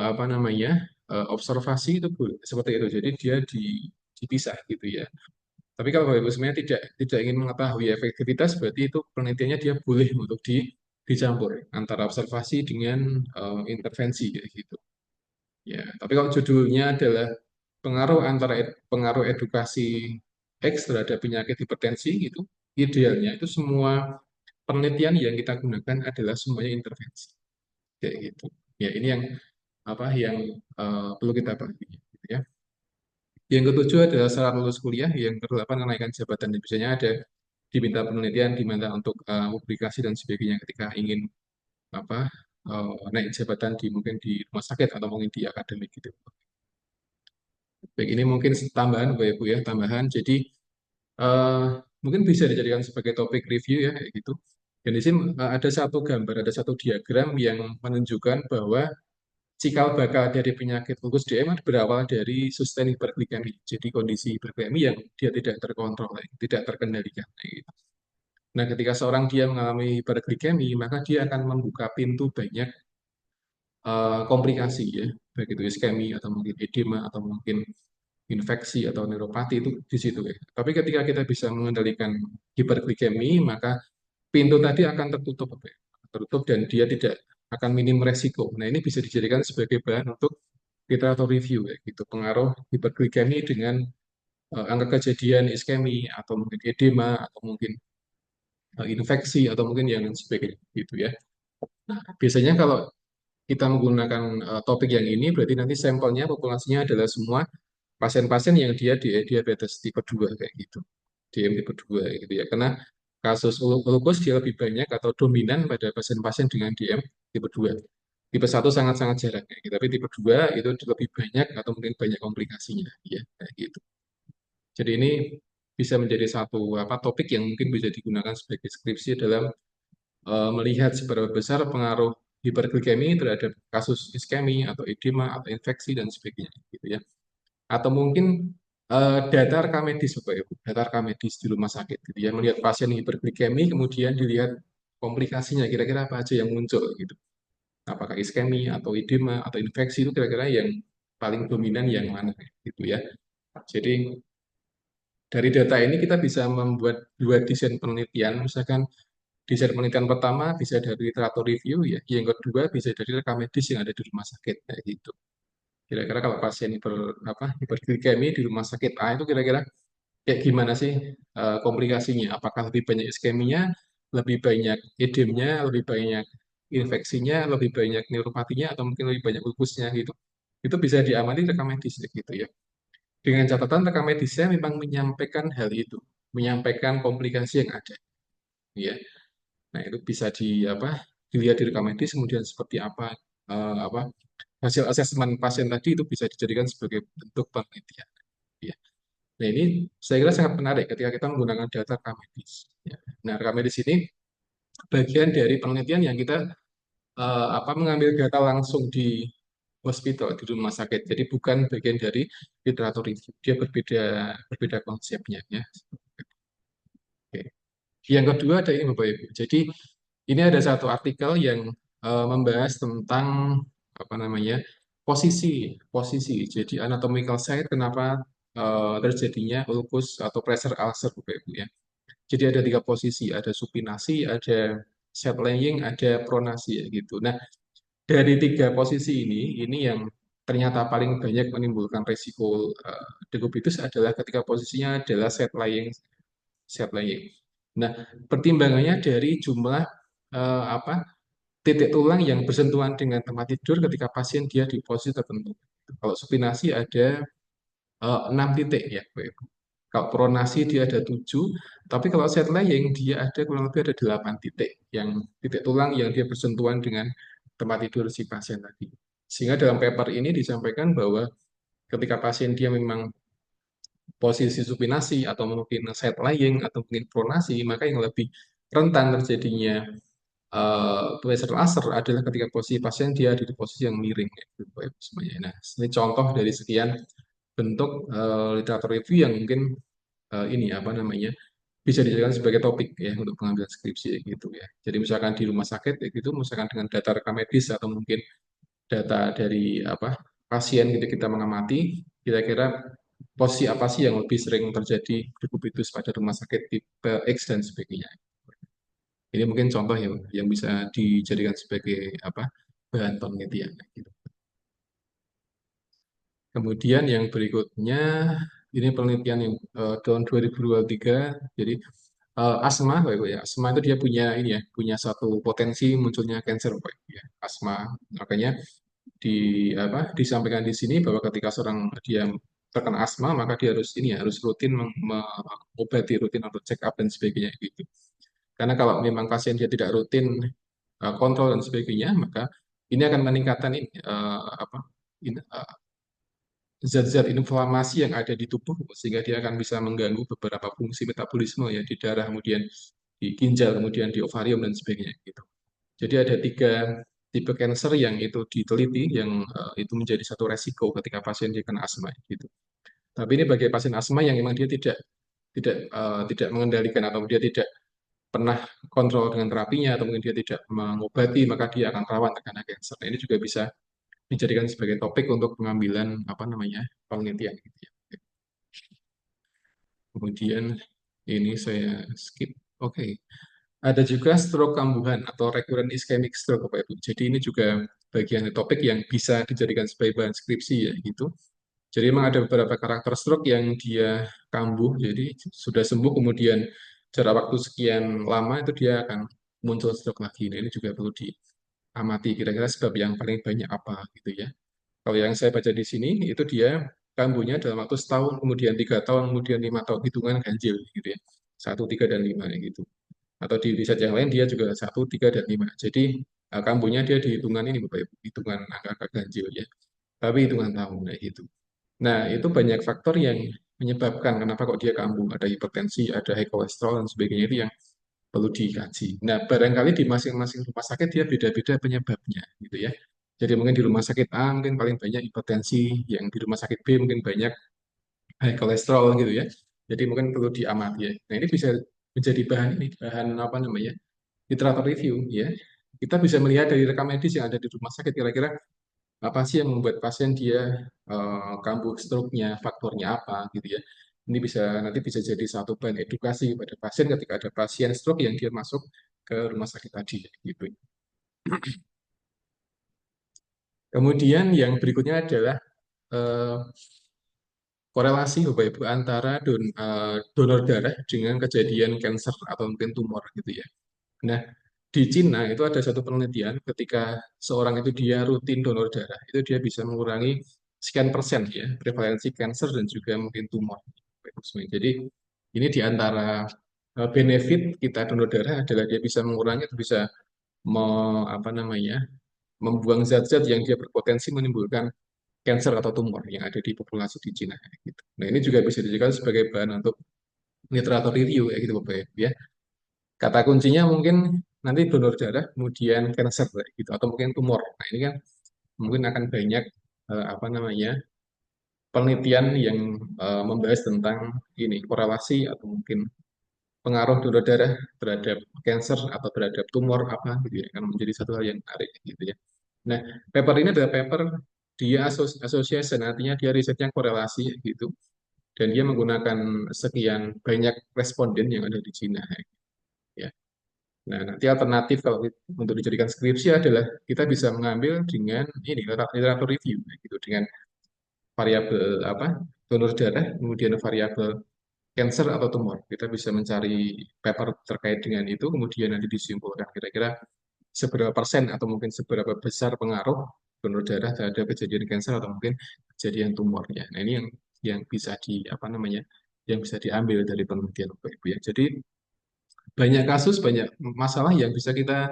apa namanya observasi itu boleh seperti itu. Jadi dia dipisah gitu ya. Tapi kalau Bapak Ibu sebenarnya tidak ingin mengetahui efektivitas, berarti itu penelitiannya dia boleh untuk dicampur antara observasi dengan intervensi kayak gitu. Ya, tapi kalau judulnya adalah pengaruh edukasi X terhadap penyakit hipertensi itu idealnya itu semua penelitian yang kita gunakan adalah semuanya intervensi kayak gitu. Ya, ini yang apa yang perlu kita pahami gitu ya. Yang ketujuh adalah syarat lulus kuliah, yang kedelapan kenaikan jabatan. Biasanya ada diminta penelitian, diminta untuk publikasi dan sebagainya ketika ingin apa naik jabatan di mungkin di rumah sakit atau mungkin di akademik gitu. Baik, ini mungkin tambahan Bapak Ibu ya, tambahan. Jadi eh, mungkin bisa dijadikan sebagai topik review ya kayak gitu. Dan di sini ada satu gambar, ada satu diagram yang menunjukkan bahwa cikal bakal dari penyakit lupus DM berawal dari sustained hiperglikemi. Jadi kondisi hiperglikemi yang dia tidak terkontrol, tidak terkendalikan. Kayak gitu. Nah, ketika seorang dia mengalami hiperglikemi, maka dia akan membuka pintu banyak komplikasi ya, baik itu iskemi atau mungkin edema atau mungkin infeksi atau neuropati itu di situ ya. Tapi ketika kita bisa mengendalikan hiperglikemi, maka pintu tadi akan tertutup, ya. Tertutup dan dia tidak akan minim resiko. Nah, ini bisa dijadikan sebagai bahan untuk literatur review ya, gitu. Pengaruh hiperglikemi dengan angka kejadian iskemi atau mungkin edema atau mungkin infeksi atau mungkin yang sebagainya gitu ya. Nah, biasanya kalau kita menggunakan topik yang ini berarti nanti sampelnya populasinya adalah semua pasien-pasien yang dia di diabetes tipe 2 kayak gitu. DM tipe 2 gitu ya. Karena kasus lupus dia lebih banyak atau dominan pada pasien-pasien dengan DM tipe 2. Tipe 1 sangat-sangat jarang kayak gitu. Tapi tipe 2 itu lebih banyak atau mungkin banyak komplikasinya ya kayak gitu. Jadi ini bisa menjadi satu topik yang mungkin bisa digunakan sebagai skripsi dalam melihat seberapa besar pengaruh hiperglikemi terhadap kasus iskemi atau edema atau infeksi dan sebagainya gitu ya. Atau mungkin data rekam medis Bapak Ibu, data rekam medis di rumah sakit gitu ya, melihat pasien hiperglikemi kemudian dilihat komplikasinya kira-kira apa aja yang muncul gitu. Apakah iskemi atau edema atau infeksi itu kira-kira yang paling dominan yang mana gitu ya. Jadi dari data ini kita bisa membuat dua desain penelitian, misalkan desain penelitian pertama bisa dari literatur review ya, yang kedua bisa dari rekam medis yang ada di rumah sakit kayak gitu. Kira-kira kalau pasien hiperglikemi di rumah sakit A itu kira-kira kayak gimana sih komplikasinya? Apakah lebih banyak iskeminya, lebih banyak edemnya, lebih banyak infeksinya, lebih banyak neuropatinya, atau mungkin lebih banyak lupusnya gitu. Itu bisa diamati rekam medis gitu ya. Dengan catatan rekam medisnya memang menyampaikan hal itu, menyampaikan komplikasi yang ada. Ya. Nah, itu bisa dilihat di rekam medis kemudian seperti apa eh, apa hasil asesmen pasien tadi itu bisa dijadikan sebagai bentuk penelitian. Ya. Nah, ini saya kira sangat menarik ketika kita menggunakan data rekam medis. Ya. Nah, rekam medis ini bagian dari penelitian yang kita mengambil data langsung di hospital, di rumah sakit. Jadi bukan bagian dari literatur review. Dia berbeda berbeda konsepnya ya. Oke. Yang kedua ada ini Bapak Ibu. Jadi ini ada satu artikel yang membahas tentang posisi posisi. Jadi anatomical site kenapa terjadinya lupus atau pressure ulcer Bapak Ibu ya. Jadi ada tiga posisi, ada supinasi, ada set laying, ada pronasi ya gitu. Nah, dari tiga posisi ini yang ternyata paling banyak menimbulkan resiko dekubitus adalah ketika posisinya adalah set laying. Nah, pertimbangannya dari jumlah titik tulang yang bersentuhan dengan tempat tidur ketika pasien dia di posisi tertentu. Kalau supinasi ada 6 titik ya, Bapak Ibu. Kalau pronasi dia ada 7, tapi kalau set laying dia ada kurang lebih ada 8 titik yang titik tulang yang dia bersentuhan dengan tempat tidur si pasien tadi. Sehingga dalam paper ini disampaikan bahwa ketika pasien dia memang posisi supinasi atau mungkin set lying atau mungkin pronasi, maka yang lebih rentan terjadinya pressure ulcer adalah ketika posisi pasien dia ada di posisi yang miring ya, Bapak Ibu semuanya. Nah, ini contoh dari sekian bentuk literatur review yang mungkin ini bisa dijadikan sebagai topik ya untuk pengambilan skripsi ya, gitu ya. Jadi misalkan di rumah sakit ya gitu, misalkan dengan data rekam medis atau mungkin data dari pasien gitu kita mengamati kira-kira posisi apa sih yang lebih sering terjadi dekubitus pada rumah sakit tipe X dan sebagainya. Ini mungkin contoh ya yang bisa dijadikan sebagai bahan penelitian gitu. Kemudian yang berikutnya ini penelitian yang tahun 2023. Jadi asma, Bapak Ibu ya. Asma itu dia punya ini ya, punya satu potensi munculnya kanker, Bapak Ibu ya. Asma. Makanya disampaikan di sini bahwa ketika seorang dia terkena asma, maka dia harus ini ya, harus rutin mengobati rutin atau check up dan sebagainya gitu. Karena kalau memang pasien dia tidak rutin kontrol dan sebagainya, maka ini akan meningkatkan ini, zat-zat inflamasi yang ada di tubuh sehingga dia akan bisa mengganggu beberapa fungsi metabolisme ya di darah, kemudian di ginjal, kemudian di ovarium dan sebagainya gitu. Jadi ada tiga tipe kanker yang itu diteliti yang itu menjadi satu resiko ketika pasien dia kena asma gitu. Tapi ini bagi pasien asma yang memang dia tidak mengendalikan atau dia tidak pernah kontrol dengan terapinya atau mungkin dia tidak mengobati maka dia akan rawan terkena kanker. Nah, ini juga bisa dijadikan sebagai topik untuk pengambilan penelitian gitu ya. Kemudian ini saya skip. Oke. Ada juga stroke kambuhan atau recurrent ischemic stroke Bapak Ibu. Jadi ini juga bagian dari topik yang bisa dijadikan sebagai bahan skripsi ya gitu. Jadi memang ada beberapa karakter stroke yang dia kambuh, jadi sudah sembuh kemudian jarak waktu sekian lama itu dia akan muncul stroke lagi. Nah, ini juga perlu diamati kira-kira sebab yang paling banyak apa gitu ya. Kalau yang saya baca di sini itu dia kambuhnya dalam waktu setahun, kemudian 3 tahun, kemudian 5 tahun hitungan ganjil gitu ya. 1, 3, dan 5 gitu. Atau di riset yang lain dia juga 1, 3, dan 5. Jadi kambuhnya dia di hitungan ini Bapak Ibu, hitungan angka ganjil ya. Tapi hitungan tahun kayak gitu. Nah, itu banyak faktor yang menyebabkan kenapa kok dia kambuh. Ada hipertensi, ada high kolesterol dan sebagainya itu yang perlu dikaji. Nah, barangkali di masing-masing rumah sakit dia beda-beda penyebabnya, gitu ya. Jadi mungkin di rumah sakit A mungkin paling banyak hipertensi, yang di rumah sakit B mungkin banyak high kolesterol gitu ya. Jadi mungkin perlu diamati ya. Nah, ini bisa menjadi bahan apa namanya, literatur review ya. Kita bisa melihat dari rekam medis yang ada di rumah sakit kira-kira apa sih yang membuat pasien dia kambuh stroke-nya, faktornya apa gitu ya. Ini nanti bisa jadi satu bahan edukasi pada pasien ketika ada pasien stroke yang dia masuk ke rumah sakit tadi gitu. Kemudian yang berikutnya adalah eh, korelasi Bapak Ibu antara donor darah dengan kejadian kanker atau mungkin tumor gitu ya. Nah, di Cina itu ada satu penelitian ketika seorang itu dia rutin donor darah, itu dia bisa mengurangi sekian persen ya prevalensi kanker dan juga mungkin tumor. Jadi ini di antara benefit kita donor darah adalah dia bisa mengurangi atau bisa apa namanya membuang zat-zat yang dia berpotensi menimbulkan kanker atau tumor yang ada di populasi di Cina gitu. Nah, ini juga bisa dijadikan sebagai bahan untuk literatur review ya gitu Bapak Ibu, ya. Kata kuncinya mungkin nanti donor darah kemudian kanker gitu atau mungkin tumor. Nah, ini kan mungkin akan banyak apa namanya penelitian yang membahas tentang ini korelasi atau mungkin pengaruh donor darah terhadap kanker atau terhadap tumor apa gitu ya, akan menjadi satu hal yang menarik gitu ya. Nah, paper ini adalah paper dia association, artinya dia risetnya korelasi gitu, dan dia menggunakan sekian banyak responden yang ada di Cina ya. Nah, nanti alternatif kalau untuk dijadikan skripsi adalah kita bisa mengambil dengan ini literatur review gitu, dengan variabel apa donor darah, kemudian variabel cancer atau tumor. Kita bisa mencari paper terkait dengan itu, kemudian nanti disimpulkan kira-kira seberapa persen atau mungkin seberapa besar pengaruh donor darah terhadap kejadian kanker atau mungkin kejadian tumornya. Nah, ini yang bisa apa namanya, yang bisa diambil dari penelitian Bapak Ibu ya. Jadi banyak kasus, banyak masalah yang bisa kita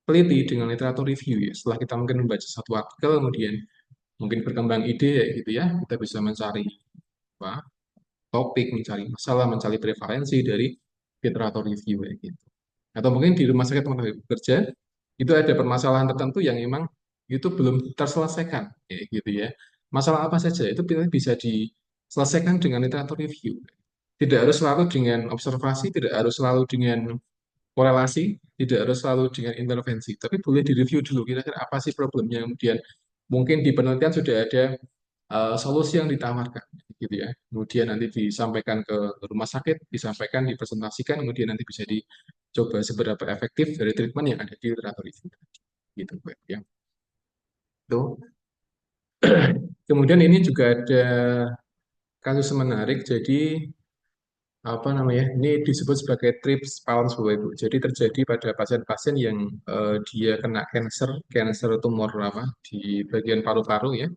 teliti dengan literatur review ya. Setelah kita mungkin membaca satu artikel, kemudian mungkin berkembang ide ya gitu ya, kita bisa mencari apa, topik, mencari masalah, mencari prevalensi dari literatur review ya gitu. Atau mungkin di rumah sakit tempat bekerja itu ada permasalahan tertentu yang memang itu belum terselesaikan ya gitu ya. Masalah apa saja itu bisa diselesaikan dengan literatur review. Tidak harus selalu dengan observasi, tidak harus selalu dengan korelasi, tidak harus selalu dengan intervensi, tapi boleh direview dulu kira-kira apa sih problemnya. Kemudian mungkin di penelitian sudah ada solusi yang ditawarkan, gitu ya. Kemudian nanti disampaikan ke rumah sakit, disampaikan, dipresentasikan, kemudian nanti bisa dicoba seberapa efektif dari treatment yang ada di literatur itu, gitu, Pak, ya. Tuh. Kemudian ini juga ada kasus menarik, jadi apa namanya, ini disebut sebagai TRIPS Pounds Bapak Ibu. Jadi terjadi pada pasien-pasien yang dia kena kanker tumor apa di bagian paru-paru ya,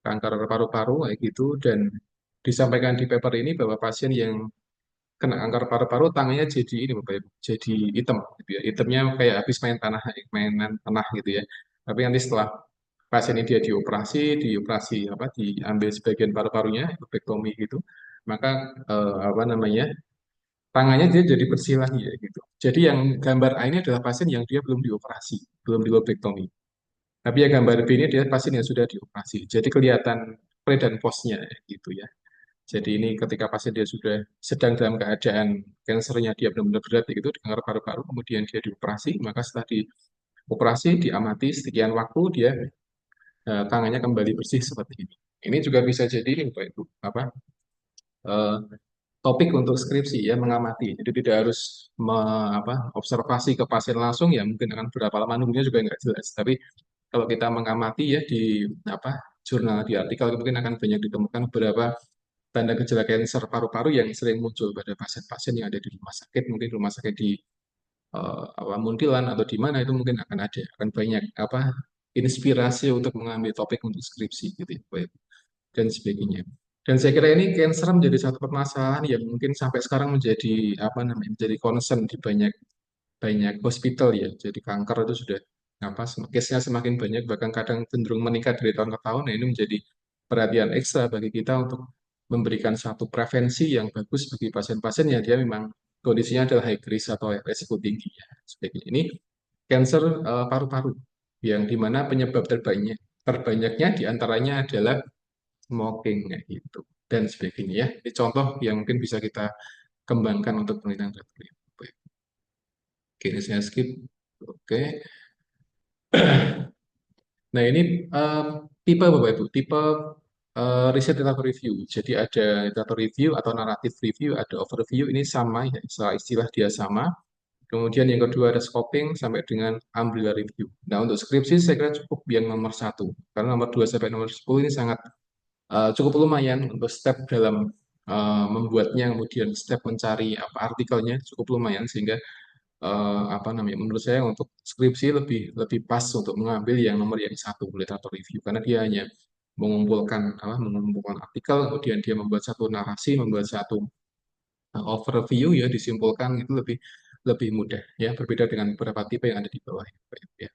kanker paru-paru kayak gitu, dan disampaikan di paper ini bahwa pasien yang kena kanker paru-paru tangannya jadi ini Bapak Ibu, jadi hitam gitu ya. Hitamnya kayak habis mainan tanah gitu ya. Tapi nanti setelah pasien ini dia dioperasi apa diambil sebagian paru-parunya, lobektomi gitu, maka apa namanya tangannya dia jadi bersih lagi ya gitu. Jadi yang gambar A ini adalah pasien yang dia belum dioperasi, belum dilobektomi. Tapi yang gambar B ini dia pasien yang sudah dioperasi. Jadi kelihatan pre dan postnya ya, gitu ya. Jadi ini ketika pasien dia sudah sedang dalam keadaan kansernya dia benar-benar berat gitu, di kanker paru-paru, kemudian dia dioperasi, maka setelah dioperasi diamati sekian waktu dia tangannya kembali bersih seperti ini. Ini juga bisa jadi Bapak Ibu apa eh, topik untuk skripsi ya, mengamati. Jadi tidak harus observasi ke pasien langsung ya, mungkin akan berapa lama nunggunya juga nggak jelas. Tapi kalau kita mengamati ya di apa jurnal, di artikel mungkin akan banyak ditemukan beberapa tanda gejala kanker paru-paru yang sering muncul pada pasien-pasien yang ada di rumah sakit, mungkin rumah sakit di Muntilan atau di mana itu mungkin akan banyak apa inspirasi untuk mengambil topik untuk skripsi gitu ya, Pak, ya, dan sebagainya. Dan saya kira ini cancer menjadi satu permasalahan yang mungkin sampai sekarang menjadi apa namanya menjadi concern di banyak banyak hospital ya. Jadi kanker itu sudah apa case-nya semakin banyak, bahkan kadang cenderung meningkat dari tahun ke tahun. Nah, ini menjadi perhatian ekstra bagi kita untuk memberikan satu prevensi yang bagus bagi pasien-pasien yang dia memang kondisinya adalah high risk atau resiko tinggi ya. Sebagainya. Ini kanker paru-paru yang dimana penyebab terbanyaknya diantaranya adalah smoking kayak gitu dan sebagainya ya. Ini contoh yang mungkin bisa kita kembangkan untuk penelitian laboratorium. Oke, ini saya skip. Oke. Nah, ini tipe Bapak Ibu, tipe riset literatur review. Jadi ada literatur review atau naratif review, ada overview, ini sama ya, istilah dia sama. Kemudian yang kedua ada scoping sampai dengan umbrella review. Nah, untuk skripsi saya kira cukup yang nomor 1. Karena nomor 2 sampai nomor 10 ini sangat cukup lumayan untuk step dalam membuatnya, kemudian step mencari apa artikelnya cukup lumayan sehingga apa namanya menurut saya untuk skripsi lebih lebih pas untuk mengambil yang nomor yang 1 literatur review karena dia hanya mengumpulkan artikel kemudian dia membuat satu narasi membuat satu overview ya disimpulkan itu lebih lebih mudah ya berbeda dengan beberapa tipe yang ada di bawah ya.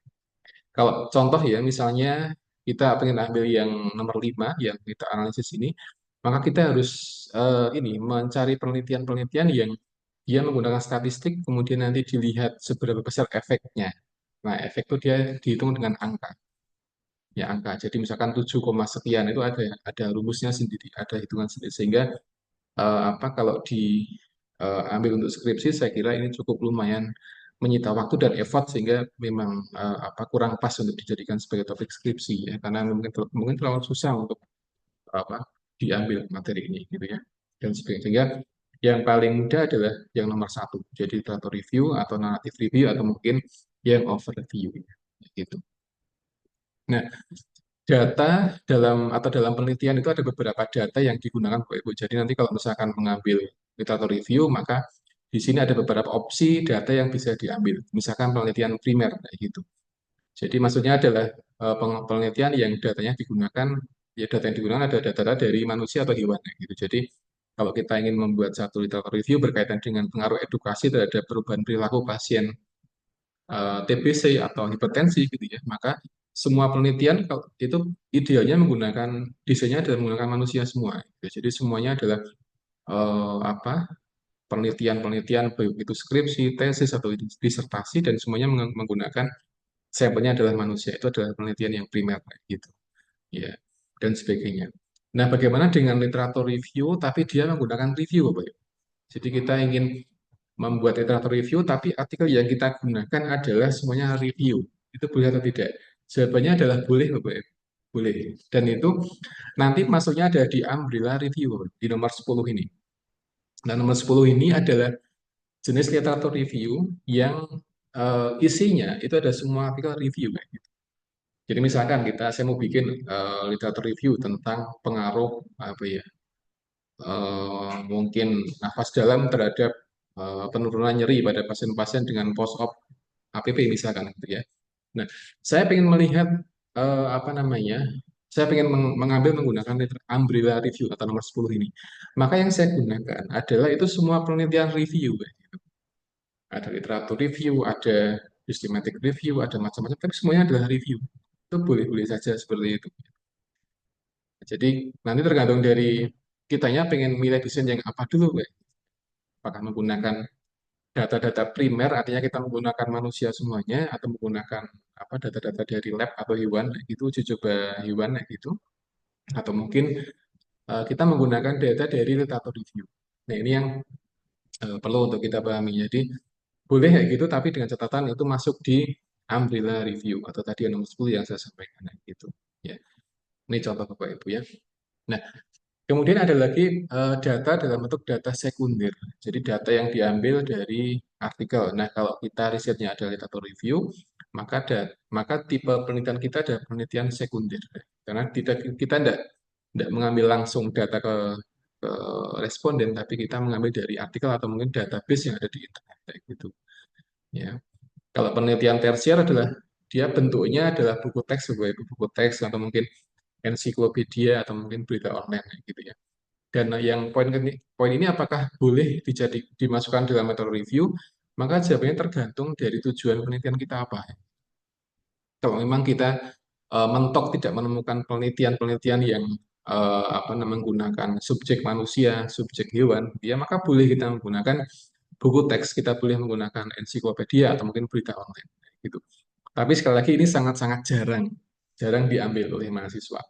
Kalau contoh ya misalnya kita ingin ambil yang nomor 5 yang kita analisis ini maka kita harus ini mencari penelitian-penelitian yang dia menggunakan statistik, kemudian nanti dilihat seberapa besar efeknya. Nah, efek itu dia dihitung dengan angka. Ya, angka. Jadi misalkan 7, sekian itu ada rumusnya sendiri, ada hitungan sendiri. Sehingga apa kalau diambil untuk skripsi, saya kira ini cukup lumayan menyita waktu dan effort sehingga memang apa kurang pas untuk dijadikan sebagai topik skripsi ya karena mungkin terlalu susah untuk apa diambil materi ini gitu ya dan sebagainya sehingga yang paling mudah adalah yang nomor 1 jadi literatur review atau naratif review atau mungkin yang overview ya, gitu. Nah data dalam penelitian itu ada beberapa data yang digunakan Bapak Ibu jadi nanti kalau misalkan mengambil literatur review maka di sini ada beberapa opsi data yang bisa diambil misalkan penelitian primer kayak gitu jadi maksudnya adalah penelitian yang datanya digunakan, ya data yang digunakan ada data dari manusia atau hewan. Gitu. Jadi kalau kita ingin membuat satu literatur review berkaitan dengan pengaruh edukasi terhadap perubahan perilaku pasien TBC atau hipertensi, gitu ya, maka semua penelitian itu idealnya menggunakan desainnya adalah menggunakan manusia semua. Gitu. Jadi semuanya adalah apa penelitian-penelitian baik itu skripsi, tesis atau disertasi dan semuanya menggunakan sampelnya adalah manusia itu adalah penelitian yang primer gitu ya dan sebagainya. Nah, bagaimana dengan literatur review tapi dia menggunakan review Bapak Ibu? Jadi kita ingin membuat literatur review tapi artikel yang kita gunakan adalah semuanya review. Itu boleh atau tidak? Jawabannya adalah boleh Bapak Ibu. Boleh. Dan itu nanti masuknya ada di umbrella review di nomor 10 ini. Nah, nomor 10 ini adalah jenis literatur review yang isinya itu ada semua artikel review. Jadi misalkan saya mau bikin literatur review tentang pengaruh apa ya, mungkin nafas dalam terhadap penurunan nyeri pada pasien-pasien dengan post-op APP misalkan gitu ya. Nah, saya ingin melihat apa namanya, saya ingin mengambil menggunakan umbrella review atau nomor 10 ini. Maka yang saya gunakan adalah itu semua penelitian review. Ada literatur review, ada systematic review, ada macam-macam, tapi semuanya adalah review. Itu boleh-boleh saja seperti itu. Jadi nanti tergantung dari kitanya pengen milih desain yang apa dulu, Pak. Apakah menggunakan data-data primer, artinya kita menggunakan manusia semuanya, atau menggunakan apa data-data dari lab atau hewan, gitu, uji coba hewan, gitu. Atau mungkin kita menggunakan data dari literatur review. Nah ini yang perlu untuk kita pahami. Jadi boleh kayak gitu, tapi dengan catatan itu masuk di umbrella review atau tadi yang nomor 10 yang saya sampaikan, gitu. Ya, ini contoh Bapak Ibu ya. Nah, kemudian ada lagi data dalam bentuk data sekunder. Jadi data yang diambil dari artikel. Nah, kalau kita risetnya ada literatur review, maka tipe penelitian kita ada penelitian sekunder. Karena kita tidak mengambil langsung data ke responden, tapi kita mengambil dari artikel atau mungkin database yang ada di internet kayak gitu. Ya. Kalau penelitian tersier adalah dia bentuknya adalah buku teks, buku teks atau mungkin ensiklopedia atau mungkin berita online gitu ya. Dan yang poin ini apakah boleh dimasukkan dalam metode review? Maka jawabannya tergantung dari tujuan penelitian kita apa. Kalau memang kita mentok tidak menemukan penelitian-penelitian yang apa namanya menggunakan subjek manusia, subjek hewan, ya maka boleh kita menggunakan buku teks, kita boleh menggunakan ensiklopedia atau mungkin berita online gitu. Tapi sekali lagi ini sangat-sangat jarang diambil oleh mahasiswa.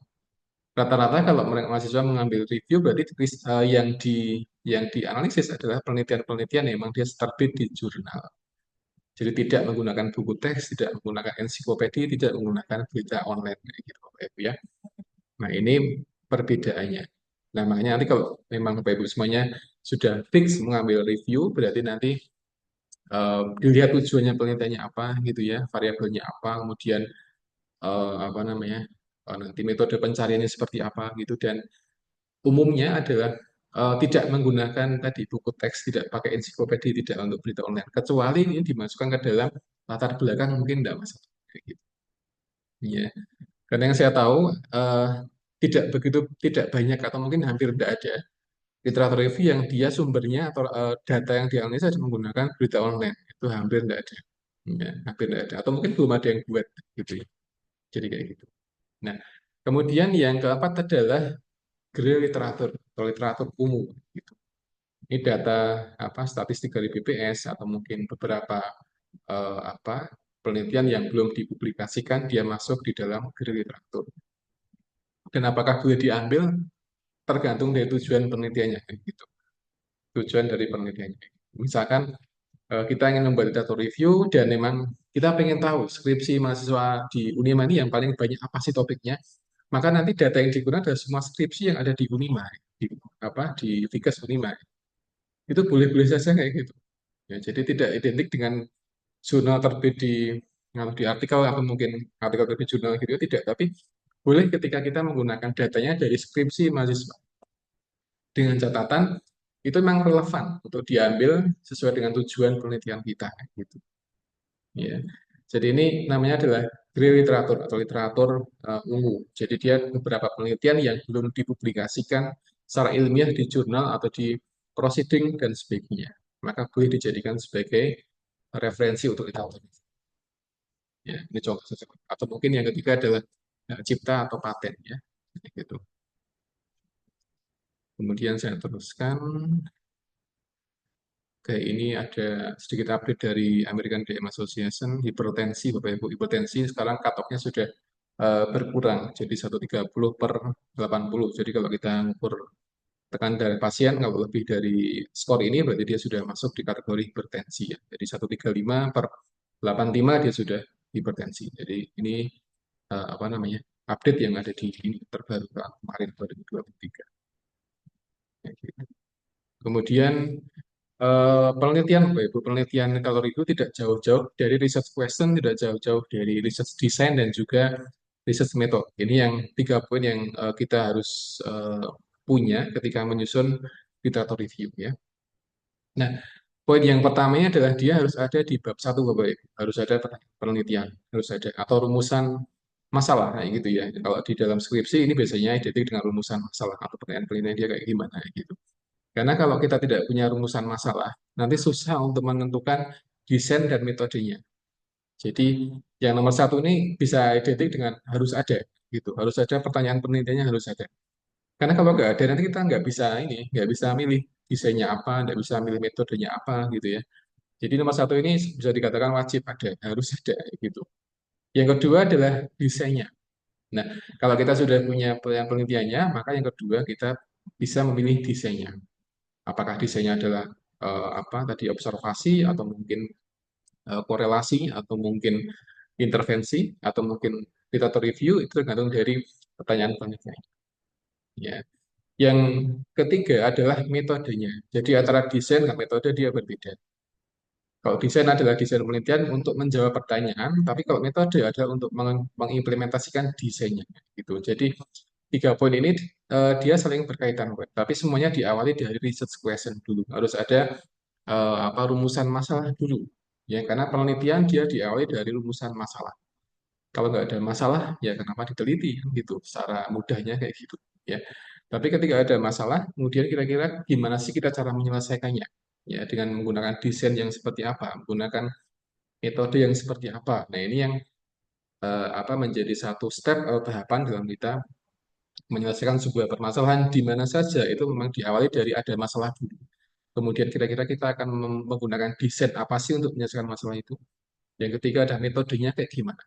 Rata-rata kalau mahasiswa mengambil review berarti yang dianalisis adalah penelitian-penelitian yang memang dia terbit di jurnal. Jadi tidak menggunakan buku teks, tidak menggunakan ensiklopedia, tidak menggunakan berita online gitu, Bapak Ibu ya. Nah, ini perbedaannya. Nah, makanya nanti kalau memang Bapak Ibu semuanya sudah fix mengambil review, berarti nanti dilihat tujuannya penelitiannya apa gitu ya, variabelnya apa, kemudian apa namanya, nanti metode pencariannya seperti apa gitu, dan umumnya adalah tidak menggunakan tadi buku teks, tidak pakai ensiklopedia, tidak untuk berita online, kecuali ini dimasukkan ke dalam latar belakang mungkin tidak masalah. Kayak gitu. Ya. Karena yang saya tahu tidak banyak atau mungkin hampir tidak ada literatur review yang dia sumbernya atau data yang dianalisa menggunakan berita online. Itu hampir tidak ada. Ya, hampir tidak ada. Atau mungkin belum ada yang buat gitu ya. Jadi kayak gitu. Nah, kemudian yang keempat adalah grade literatur atau literatur umum gitu. Ini data apa statistik dari BPS atau mungkin beberapa penelitian yang belum dipublikasikan dia masuk di dalam grade literatur. Dan apakah boleh diambil tergantung dari tujuan penelitiannya gitu. Tujuan dari penelitiannya. Misalkan kita ingin membuat data review dan memang kita ingin tahu skripsi mahasiswa di Unima ini yang paling banyak apa sih topiknya, maka nanti data yang digunakan adalah semua skripsi yang ada di Unima, di Vikas Unima. Itu boleh-boleh saja kayak gitu. Ya, jadi tidak identik dengan jurnal terbit di artikel atau mungkin artikel terbit jurnal gitu tidak, tapi boleh ketika kita menggunakan datanya dari skripsi mahasiswa dengan catatan itu memang relevan untuk diambil sesuai dengan tujuan penelitian kita gitu. Ya. Jadi ini namanya adalah grey literatur atau literatur ungu. Jadi dia beberapa penelitian yang belum dipublikasikan secara ilmiah di jurnal atau di proceeding dan sebagainya. Maka boleh dijadikan sebagai referensi untuk literatur. Ya, ini contoh saja. Atau mungkin yang ketiga adalah cipta atau paten ya. Gitu. Kemudian saya teruskan. Oke, ini ada sedikit update dari American DM Association, hipertensi, Bapak Ibu. Hipertensi sekarang cut-off-nya sudah berkurang, jadi 130/80. Jadi kalau kita mengukur tekanan darah pasien, kalau lebih dari skor ini, berarti dia sudah masuk di kategori hipertensi. Ya. Jadi 135/85 dia sudah hipertensi. Jadi ini apa namanya update yang ada di ini terbaru kemarin 2023. Ya, gitu. Kemudian penelitian, Bapak Ibu, penelitian kalori itu tidak jauh-jauh dari research question, tidak jauh-jauh dari research design dan juga research method. Ini yang 3 poin yang kita harus punya ketika menyusun literatur review ya. Nah, poin yang pertamanya adalah dia harus ada di bab 1, Bapak Ibu. Harus ada penelitian, harus ada atau rumusan masalah kayak gitu ya. Kalau di dalam skripsi ini biasanya identik dengan rumusan masalah atau pertanyaan penelitian dia kayak gimana gitu. Karena kalau kita tidak punya rumusan masalah, nanti susah untuk menentukan desain dan metodenya. Jadi yang nomor 1 ini bisa identik dengan harus ada, gitu. Harus ada pertanyaan penelitiannya harus ada. Karena kalau nggak ada nanti kita nggak bisa milih desainnya apa, nggak bisa milih metodenya apa, gitu ya. Jadi nomor 1 ini bisa dikatakan wajib ada, harus ada, gitu. Yang kedua adalah desainnya. Nah, kalau kita sudah punya penelitiannya, maka yang kedua kita bisa memilih desainnya. Apakah desainnya adalah apa tadi observasi atau mungkin korelasi atau mungkin intervensi atau mungkin literatur review itu tergantung dari pertanyaan penelitian. Ya. Yang ketiga adalah metodenya. Jadi antara desain dan metode dia berbeda. Kalau desain adalah desain penelitian untuk menjawab pertanyaan, tapi kalau metode adalah untuk mengimplementasikan desainnya. Gitu. Jadi 3 poin ini dia saling berkaitan, tapi semuanya diawali dari research question dulu. Harus ada rumusan masalah dulu, ya karena penelitian dia diawali dari rumusan masalah. Kalau nggak ada masalah, ya kenapa diteliti, gitu. Secara mudahnya kayak gitu, ya. Tapi ketika ada masalah, kemudian kira-kira gimana sih kita cara menyelesaikannya, ya dengan menggunakan desain yang seperti apa, menggunakan metode yang seperti apa. Nah ini yang menjadi satu step atau tahapan dalam kita menyelesaikan sebuah permasalahan di mana saja itu memang diawali dari ada masalah dulu. Kemudian kira-kira kita akan menggunakan desain apa sih untuk menyelesaikan masalah itu. Yang ketiga ada metodenya kayak gimana.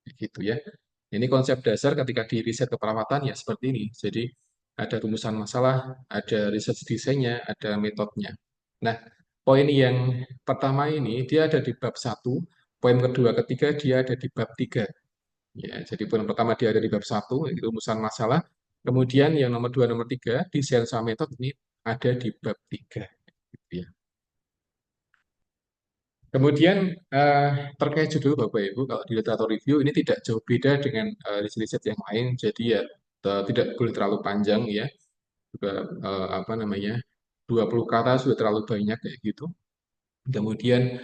Gitu ya. Ini konsep dasar ketika di riset keperawatan ya seperti ini. Jadi ada rumusan masalah, ada riset desainnya, ada metodenya. Nah, poin yang pertama ini dia ada di bab 1, poin kedua, ketiga dia ada di bab 3. Ya, jadi poin pertama dia ada di bab 1, itu rumusan masalah. Kemudian yang nomor 2, nomor 3, desain sama metode ini ada di bab 3. Gitu ya. Kemudian terkait judul Bapak Ibu, kalau di literatur review ini tidak jauh beda dengan riset-riset yang lain, jadi ya tidak boleh terlalu panjang ya, juga apa namanya 20 kata sudah terlalu banyak kayak gitu. Kemudian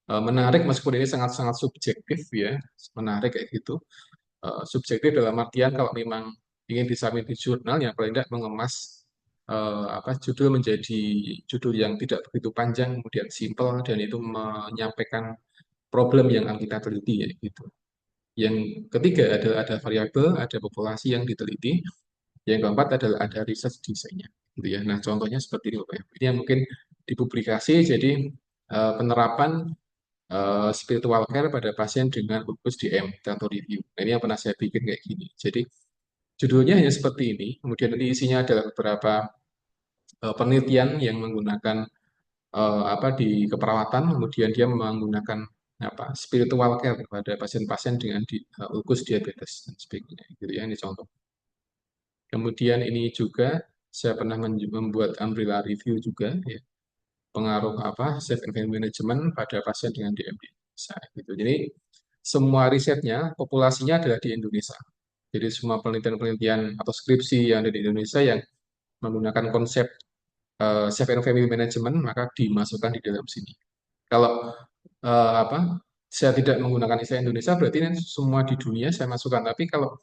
menarik meskipun ini sangat-sangat subjektif ya, menarik kayak gitu. Subjektif dalam artian kalau memang ingin disubmit di jurnal yang paling tidak mengemas apa judul menjadi judul yang tidak begitu panjang, kemudian simple dan itu menyampaikan problem yang akan kita teliti ya gitu. Yang ketiga adalah ada variabel, ada populasi yang diteliti. Yang keempat adalah ada research desainnya, gitu ya. Nah, contohnya seperti ini, Bapak Ibu. Ini yang mungkin dipublikasi, jadi penerapan spiritual care pada pasien dengan lupus DM atau review. Nah, ini yang pernah saya bikin kayak gini. Jadi judulnya hanya seperti ini. Kemudian nanti isinya adalah beberapa penelitian yang menggunakan apa di keperawatan, kemudian dia menggunakan apa spiritual care pada pasien-pasien dengan lupus diabetes dan sebagainya. Gitu ya, ini contoh. Kemudian ini juga saya pernah membuat umbrella review juga, ya, pengaruh apa safe environment management pada pasien dengan DMD. Gitu. Jadi semua risetnya populasinya adalah di Indonesia. Jadi semua penelitian-penelitian atau skripsi yang ada di Indonesia yang menggunakan konsep safe and family management maka dimasukkan di dalam sini. Kalau apa saya tidak menggunakan istilah Indonesia berarti ini semua di dunia saya masukkan. Tapi kalau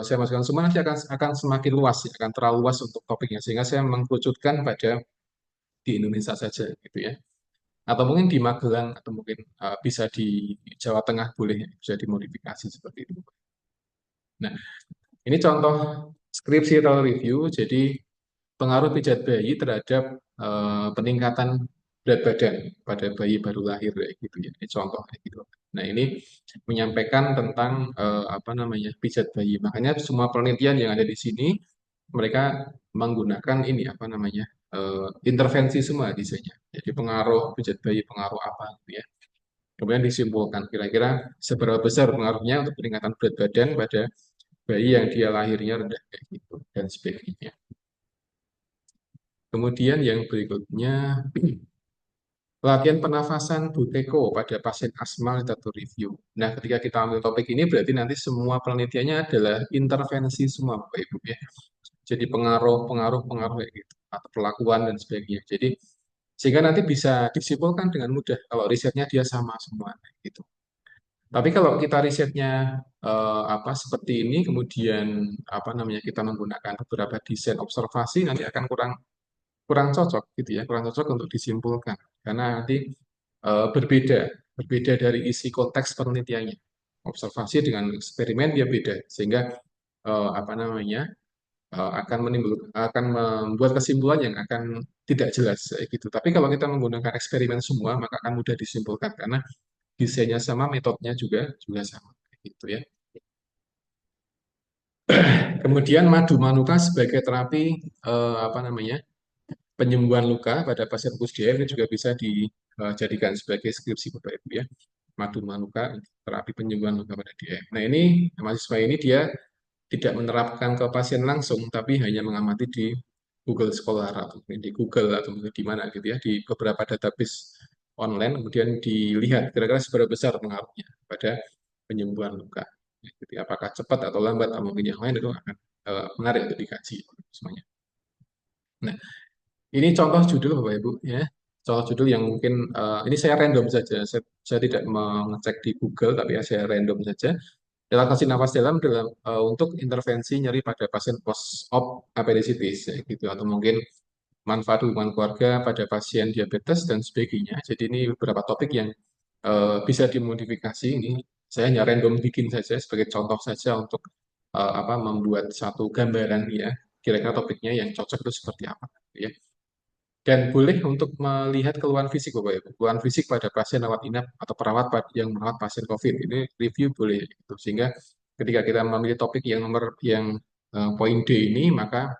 saya masukkan semua nanti akan semakin luas, ya, akan terlalu luas untuk topiknya sehingga saya mengkerucutkan pada di Indonesia saja gitu ya. Atau mungkin di Magelang atau mungkin bisa di Jawa Tengah boleh ya, bisa dimodifikasi seperti itu. Nah, ini contoh skripsi atau review. Jadi pengaruh pijat bayi terhadap peningkatan berat badan pada bayi baru lahir kayak gitu ya. Ini contoh kayak gitu. Nah, ini menyampaikan tentang apa namanya pijat bayi. Makanya semua penelitian yang ada di sini mereka menggunakan ini apa namanya intervensi semua desainnya. Jadi pengaruh pijat bayi, pengaruh apa gitu ya. Kemudian disimpulkan kira-kira seberapa besar pengaruhnya untuk peningkatan berat badan pada bayi yang dia lahirnya rendah kayak gitu dan sebagainya. Kemudian yang berikutnya, latihan pernafasan Buteyko pada pasien asma literatur review. Nah, ketika kita ambil topik ini, berarti nanti semua penelitiannya adalah intervensi semua, Bapak Ibu ya. Jadi pengaruh kayak gitu, atau perlakuan dan sebagainya. Jadi, sehingga nanti bisa disimpulkan dengan mudah kalau risetnya dia sama semua, gitu. Tapi kalau kita risetnya apa seperti ini, kemudian apa namanya kita menggunakan beberapa desain observasi, nanti akan kurang kurang cocok gitu ya, kurang cocok untuk disimpulkan karena nanti berbeda, berbeda dari isi konteks penelitiannya. Observasi dengan eksperimen dia beda, sehingga apa namanya akan membuat kesimpulan yang akan tidak jelas gitu. Tapi kalau kita menggunakan eksperimen semua, maka akan mudah disimpulkan karena desainnya sama, metodenya juga sama gitu ya. Kemudian madu manuka sebagai terapi apa namanya penyembuhan luka pada pasien lupus DM ini juga bisa dijadikan sebagai skripsi Bapak Ibu ya. Madu manuka terapi penyembuhan luka pada DM. Nah ini mahasiswa ini dia tidak menerapkan ke pasien langsung, tapi hanya mengamati di Google Scholar atau di Google atau di mana gitu ya, di beberapa database online, kemudian dilihat kira-kira seberapa besar pengaruhnya pada penyembuhan luka. Jadi, apakah cepat atau lambat atau mungkin yang lain itu akan menarik untuk dikaji semuanya. Nah, ini contoh judul Bapak Ibu ya. Contoh judul yang mungkin ini saya random saja. Saya tidak mengecek di Google tapi ya saya random saja. Relaksasi nafas dalam untuk intervensi nyeri pada pasien post-op appendicitis ya, gitu atau mungkin manfaat hubungan keluarga pada pasien diabetes dan sebagainya. Jadi ini beberapa topik yang bisa dimodifikasi. Ini saya hanya random bikin saja sebagai contoh saja untuk apa membuat satu gambaran ya kira-kira topiknya yang cocok itu seperti apa ya. Dan boleh untuk melihat keluhan fisik, Bapak Ibu. Keluhan fisik pada pasien rawat inap atau perawat yang merawat pasien COVID. Ini review boleh. Gitu. Sehingga ketika kita memilih topik yang poin D ini, maka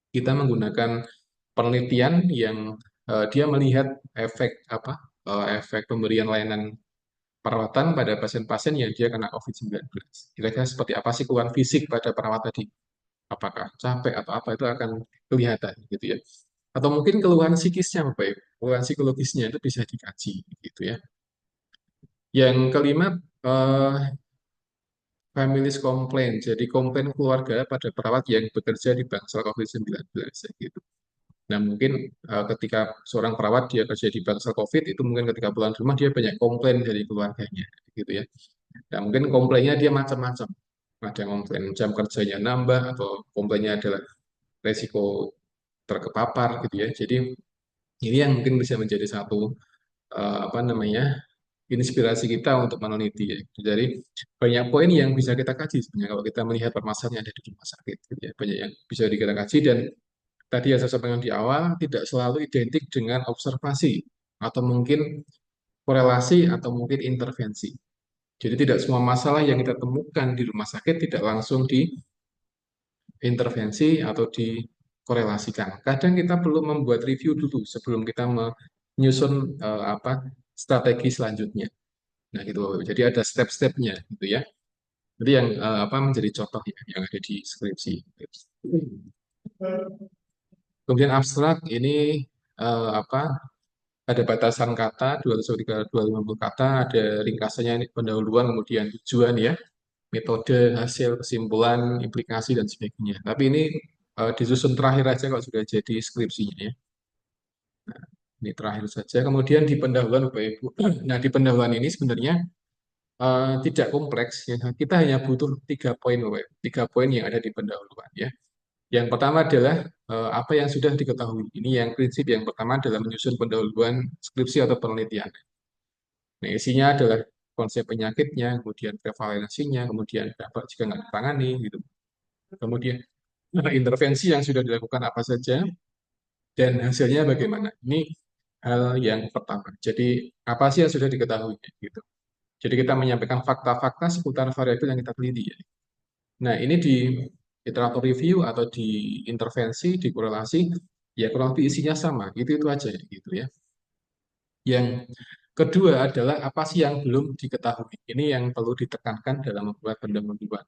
kita menggunakan penelitian yang dia melihat efek pemberian layanan perawatan pada pasien-pasien yang dia kena COVID-19. Kira-kira seperti apa sih keluhan fisik pada perawat tadi? Apakah capek atau apa itu akan kelihatan gitu ya. Atau mungkin keluhan psikisnya Bapak Ibu, keluhan psikologisnya itu bisa dikaji gitu ya. Yang kelima, eh, families complaint. Jadi komplain keluarga pada perawat yang bekerja di bangsal COVID-19 ya, gitu. Nah, mungkin ketika seorang perawat dia kerja di bangsal COVID itu mungkin ketika pulang rumah dia banyak komplain dari keluarganya gitu ya. Nah, mungkin komplainnya dia macam-macam. Ada yang komplain jam kerjanya nambah atau komplainnya adalah resiko terkepapar gitu ya. Jadi ini yang mungkin bisa menjadi satu apa namanya inspirasi kita untuk meneliti ya. Jadi banyak poin yang bisa kita kaji sebenarnya kalau kita melihat permasalahan yang ada di rumah sakit gitu ya. Banyak yang bisa kita kaji dan tadi yang saya sampaikan di awal tidak selalu identik dengan observasi atau mungkin korelasi atau mungkin intervensi. Jadi tidak semua masalah yang kita temukan di rumah sakit tidak langsung diintervensi atau dikorelasikan. Kadang kita perlu membuat review dulu sebelum kita menyusun strategi selanjutnya. Nah, gitu. Jadi ada step-stepnya gitu ya. Jadi yang menjadi contoh ya yang ada di skripsi. Kemudian abstrak ini apa ada batasan kata 250 kata, ada ringkasannya ini pendahuluan, kemudian tujuan ya, metode, hasil, kesimpulan, implikasi dan sebagainya. Tapi ini disusun terakhir aja kalau sudah jadi skripsinya ya. Nah, ini terakhir saja. Kemudian di pendahuluan Bapak Ibu. Nah, di pendahuluan ini sebenarnya tidak kompleks ya. Kita hanya butuh 3 poin Bapak Ibu. 3 poin yang ada di pendahuluan ya. Yang pertama adalah apa yang sudah diketahui. Ini yang prinsip yang pertama adalah menyusun pendahuluan skripsi atau penelitian. Nah, isinya adalah konsep penyakitnya, kemudian prevalensinya, kemudian dampak jika nggak ditangani, gitu. Kemudian intervensi yang sudah dilakukan apa saja, dan hasilnya bagaimana. Ini hal yang pertama. Jadi, apa sih yang sudah diketahui? Gitu. Jadi, kita menyampaikan fakta-fakta seputar variabel yang kita teliti. Ya. Nah, ini di literatur review atau di intervensi, di korelasi, ya kurang lebih isinya sama, itu aja gitu ya. Yang kedua adalah apa sih yang belum diketahui. Ini yang perlu ditekankan dalam membuat pendahuluan.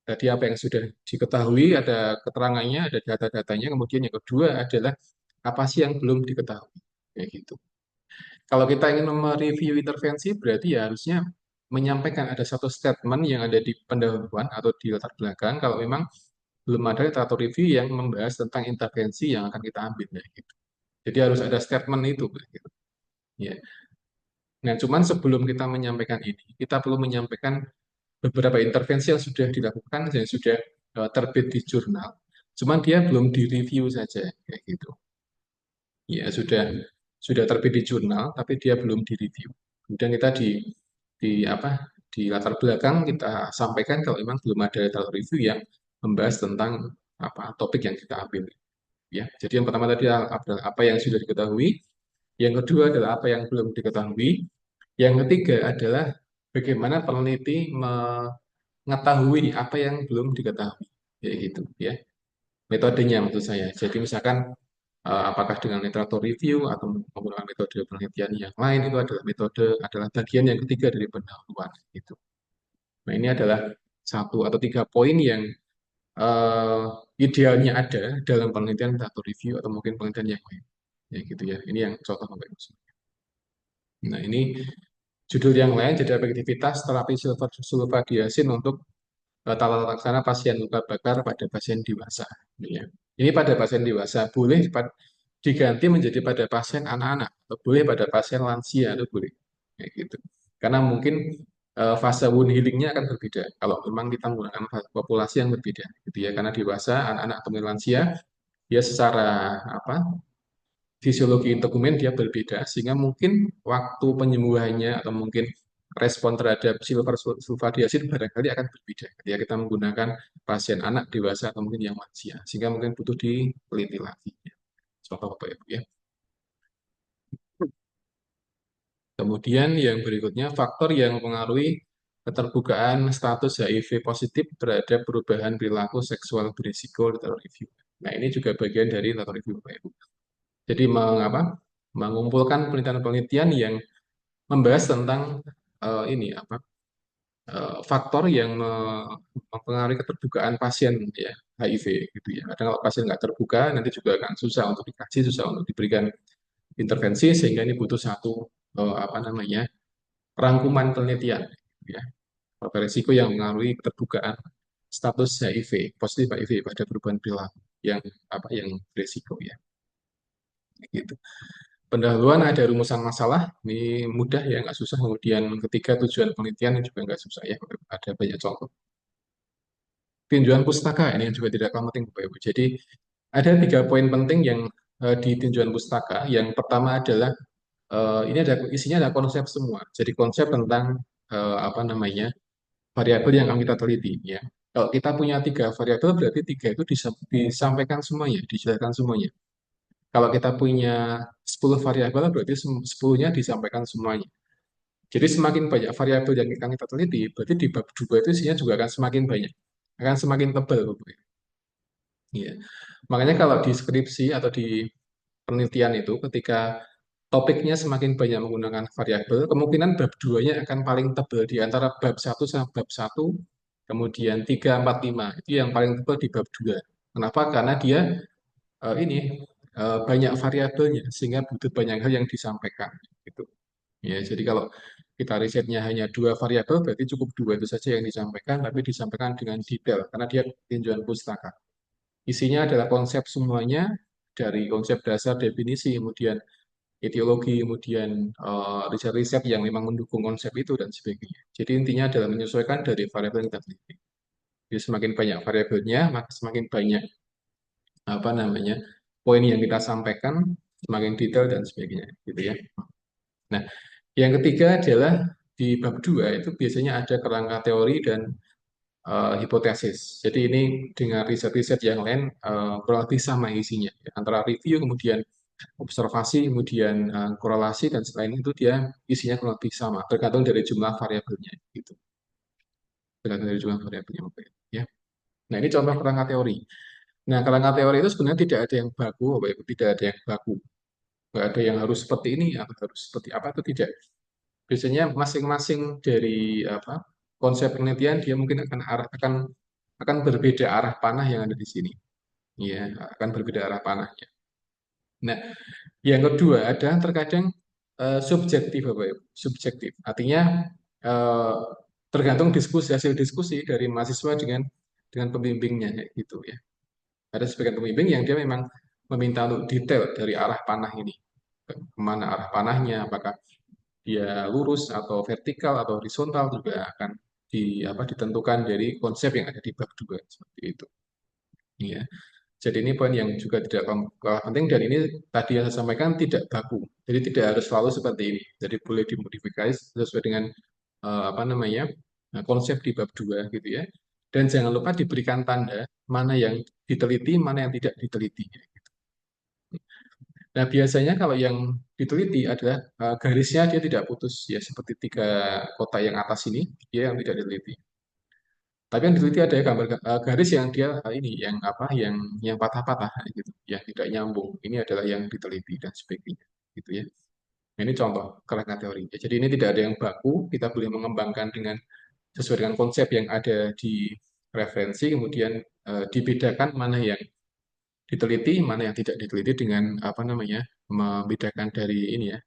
Tadi apa yang sudah diketahui, ada keterangannya, ada data-datanya. Kemudian yang kedua adalah apa sih yang belum diketahui. Kayak gitu. Kalau kita ingin mereview intervensi, berarti ya harusnya menyampaikan ada satu statement yang ada di pendahuluan atau di latar belakang. Kalau memang belum ada literatur review yang membahas tentang intervensi yang akan kita ambil. Ya, gitu. Jadi harus ada statement itu. Gitu. Ya. Nah, cuman sebelum kita menyampaikan ini, kita perlu menyampaikan beberapa intervensi yang sudah dilakukan, yang sudah terbit di jurnal. Cuman dia belum direview saja, kayak gitu. Ya, sudah terbit di jurnal, tapi dia belum direview. Kemudian kita di latar belakang kita sampaikan kalau memang belum ada literatur review yang membahas tentang topik yang kita ambil. Ya, jadi yang pertama tadi adalah apa yang sudah diketahui, yang kedua adalah apa yang belum diketahui, yang ketiga adalah bagaimana peneliti mengetahui apa yang belum diketahui, kayak gitu ya. Metodenya maksud saya. Jadi misalkan apakah dengan literatur review atau menggunakan metode penelitian yang lain itu adalah bagian yang ketiga dari pendahuluan itu. Nah ini adalah 1 atau 3 poin yang eh, idealnya ada dalam penelitian literatur review atau mungkin penelitian yang lain. Ya gitu ya. Ini yang contoh Bapak Ibu. Nah ini judul yang lain jadi efektivitas terapi sulfadiazin untuk tata laksana pasien luka bakar pada pasien dewasa. Ya. Ini pada pasien dewasa boleh diganti menjadi pada pasien anak-anak, atau boleh pada pasien lansia itu boleh. Kayak gitu. Karena mungkin fase wound healingnya akan berbeda. Kalau memang kita menggunakan populasi yang berbeda, gitu ya. Karena dewasa, anak-anak atau lansia, dia secara fisiologi integumen dia berbeda, sehingga mungkin waktu penyembuhannya atau mungkin respon terhadap silver sulfadiazid barangkali akan berbeda ketika kita menggunakan pasien anak dewasa atau mungkin yang lansia, sehingga mungkin butuh diteliti lagi. contoh Bapak Ibu ya. Kemudian yang berikutnya faktor yang mempengaruhi keterbukaan status HIV positif terhadap perubahan perilaku seksual berisiko literatur review. Nah, ini juga bagian dari literatur review Bapak Ibu. Jadi mengumpulkan penelitian-penelitian yang membahas tentang ini apa faktor yang mempengaruhi keterbukaan pasien ya HIV gitu ya. Kadang kalau pasien nggak terbuka nanti juga akan susah untuk dikaji, susah untuk diberikan intervensi sehingga ini butuh satu apa namanya rangkuman penelitian gitu ya. Faktor risiko yang mengaruhi keterbukaan status HIV positif HIV pada perubahan perilaku yang yang berisiko ya. Gitu. Pendahuluan ada rumusan masalah, ini mudah ya, nggak susah. Kemudian ketiga tujuan penelitian juga nggak susah ya, ada banyak contoh. Tinjauan pustaka ini yang juga tidak kalah penting Bapak Ibu. Jadi ada 3 poin penting yang di tinjauan pustaka. Yang pertama adalah ini ada isinya ada konsep semua. Jadi konsep tentang apa namanya variabel yang akan kita teliti ya. Kalau kita punya 3 variabel berarti 3 itu disampaikan semuanya, dijelaskan semuanya. Kalau kita punya 10 variabel berarti 10-nya disampaikan semuanya. Jadi semakin banyak variabel yang akan kita teliti, berarti di bab 2 itu isinya juga akan semakin banyak. Akan semakin tebal. Iya. Makanya kalau di skripsi atau di penelitian itu ketika topiknya semakin banyak menggunakan variabel, kemungkinan bab 2-nya akan paling tebal di antara bab 1 sama bab 1, kemudian 3, 4, 5. Itu yang paling tebal di bab 2. Kenapa? Karena dia ini banyak variabelnya sehingga butuh banyak hal yang disampaikan gitu. Ya, jadi kalau kita risetnya hanya 2 variabel berarti cukup 2 itu saja yang disampaikan tapi disampaikan dengan detail karena dia tinjauan pustaka. Isinya adalah konsep semuanya dari konsep dasar definisi kemudian etiologi kemudian riset-riset yang memang mendukung konsep itu dan sebagainya. Jadi intinya adalah menyesuaikan dari variabel yang kita teliti. Jadi semakin banyak variabelnya maka semakin banyak apa namanya poin yang kita sampaikan semakin detail dan sebagainya gitu ya. Nah, yang ketiga adalah di bab 2 itu biasanya ada kerangka teori dan hipotesis. Jadi ini dengan riset-riset yang lain kurang lebih sama isinya ya. Antara review kemudian observasi kemudian korelasi dan selain itu dia isinya kurang lebih sama tergantung dari jumlah variabelnya gitu. Tergantung dari jumlah variabelnya ya. Nah, ini contoh kerangka teori. Nah, kerangka teori itu sebenarnya tidak ada yang baku, Bapak Ibu, tidak ada yang baku. Nggak ada yang harus seperti ini atau harus seperti apa itu tidak. Biasanya masing-masing dari konsep penelitian dia mungkin akan berbeda arah panah yang ada di sini. Ya, akan berbeda arah panahnya. Nah, yang kedua ada terkadang subjektif Bapak Ibu, subjektif. Artinya eh, tergantung hasil diskusi dari mahasiswa dengan pembimbingnya kayak gitu ya. Ada sebagian pembimbing yang dia memang meminta untuk detail dari arah panah ini. Kemana arah panahnya, apakah dia lurus atau vertikal atau horizontal juga akan ditentukan dari konsep yang ada di bab 2 seperti itu. Ya. Jadi ini poin yang juga tidak kalah penting dan ini tadi yang saya sampaikan tidak baku. Jadi tidak harus selalu seperti ini. Jadi boleh dimodifikasi sesuai dengan konsep di bab 2 gitu ya. Dan jangan lupa diberikan tanda mana yang diteliti, mana yang tidak diteliti. Nah, biasanya kalau yang diteliti adalah garisnya dia tidak putus ya seperti 3 kota yang atas ini dia yang tidak diteliti. Tapi yang diteliti ada gambar garis yang dia ini yang patah-patah gitu, yang tidak nyambung. Ini adalah yang diteliti dan sebagainya gitu ya. Nah, ini contoh kerangka teori. Ya, jadi ini tidak ada yang baku, kita boleh mengembangkan sesuai dengan konsep yang ada di referensi, kemudian dibedakan mana yang diteliti, mana yang tidak diteliti dengan membedakan dari ini ya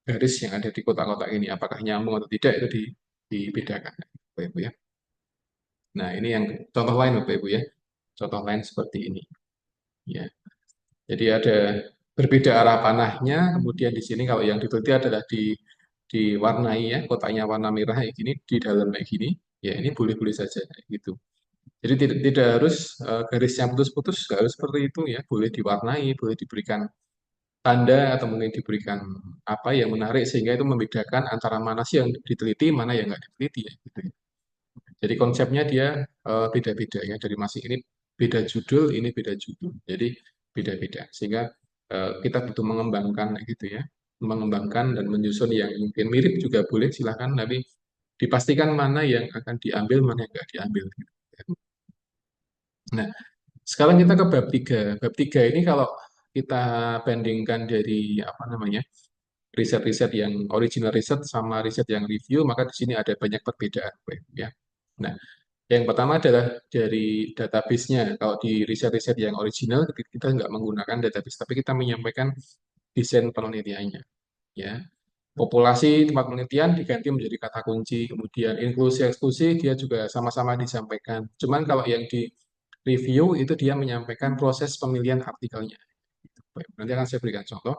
garis yang ada di kotak-kotak ini apakah nyambung atau tidak itu dibedakan Bapak Ibu ya. Nah, ini yang contoh lain Bapak Ibu ya. Contoh lain seperti ini ya. Jadi ada berbeda arah panahnya, kemudian di sini kalau yang diteliti adalah diwarnai ya, kotaknya warna merah kayak gini, di dalam kayak gini, ya ini boleh-boleh saja kayak gitu. Jadi tidak harus garis yang putus-putus, harus seperti itu ya, boleh diwarnai, boleh diberikan tanda atau mungkin diberikan apa yang menarik sehingga itu membedakan antara mana sih yang diteliti, mana yang nggak diteliti ya, gitu ya. Jadi konsepnya dia beda-beda ya dari masing ini beda judul, ini beda judul. Jadi beda-beda sehingga kita butuh mengembangkan gitu ya, mengembangkan dan menyusun yang mungkin mirip juga boleh silakan, tapi dipastikan mana yang akan diambil, mana yang nggak diambil. Gitu. Nah, sekarang kita ke bab 3. Bab 3 ini kalau kita bandingkan dari apa namanya riset-riset yang original riset sama riset yang review, maka di sini ada banyak perbedaan, ya. Nah, yang pertama adalah dari database-nya. Kalau di riset-riset yang original, kita nggak menggunakan database, tapi kita menyampaikan desain penelitiannya. Ya, populasi tempat penelitian diganti menjadi kata kunci, kemudian inklusi eksklusi dia juga sama-sama disampaikan. Cuman kalau yang di review itu dia menyampaikan proses pemilihan artikelnya. Baik, nanti akan saya berikan contoh.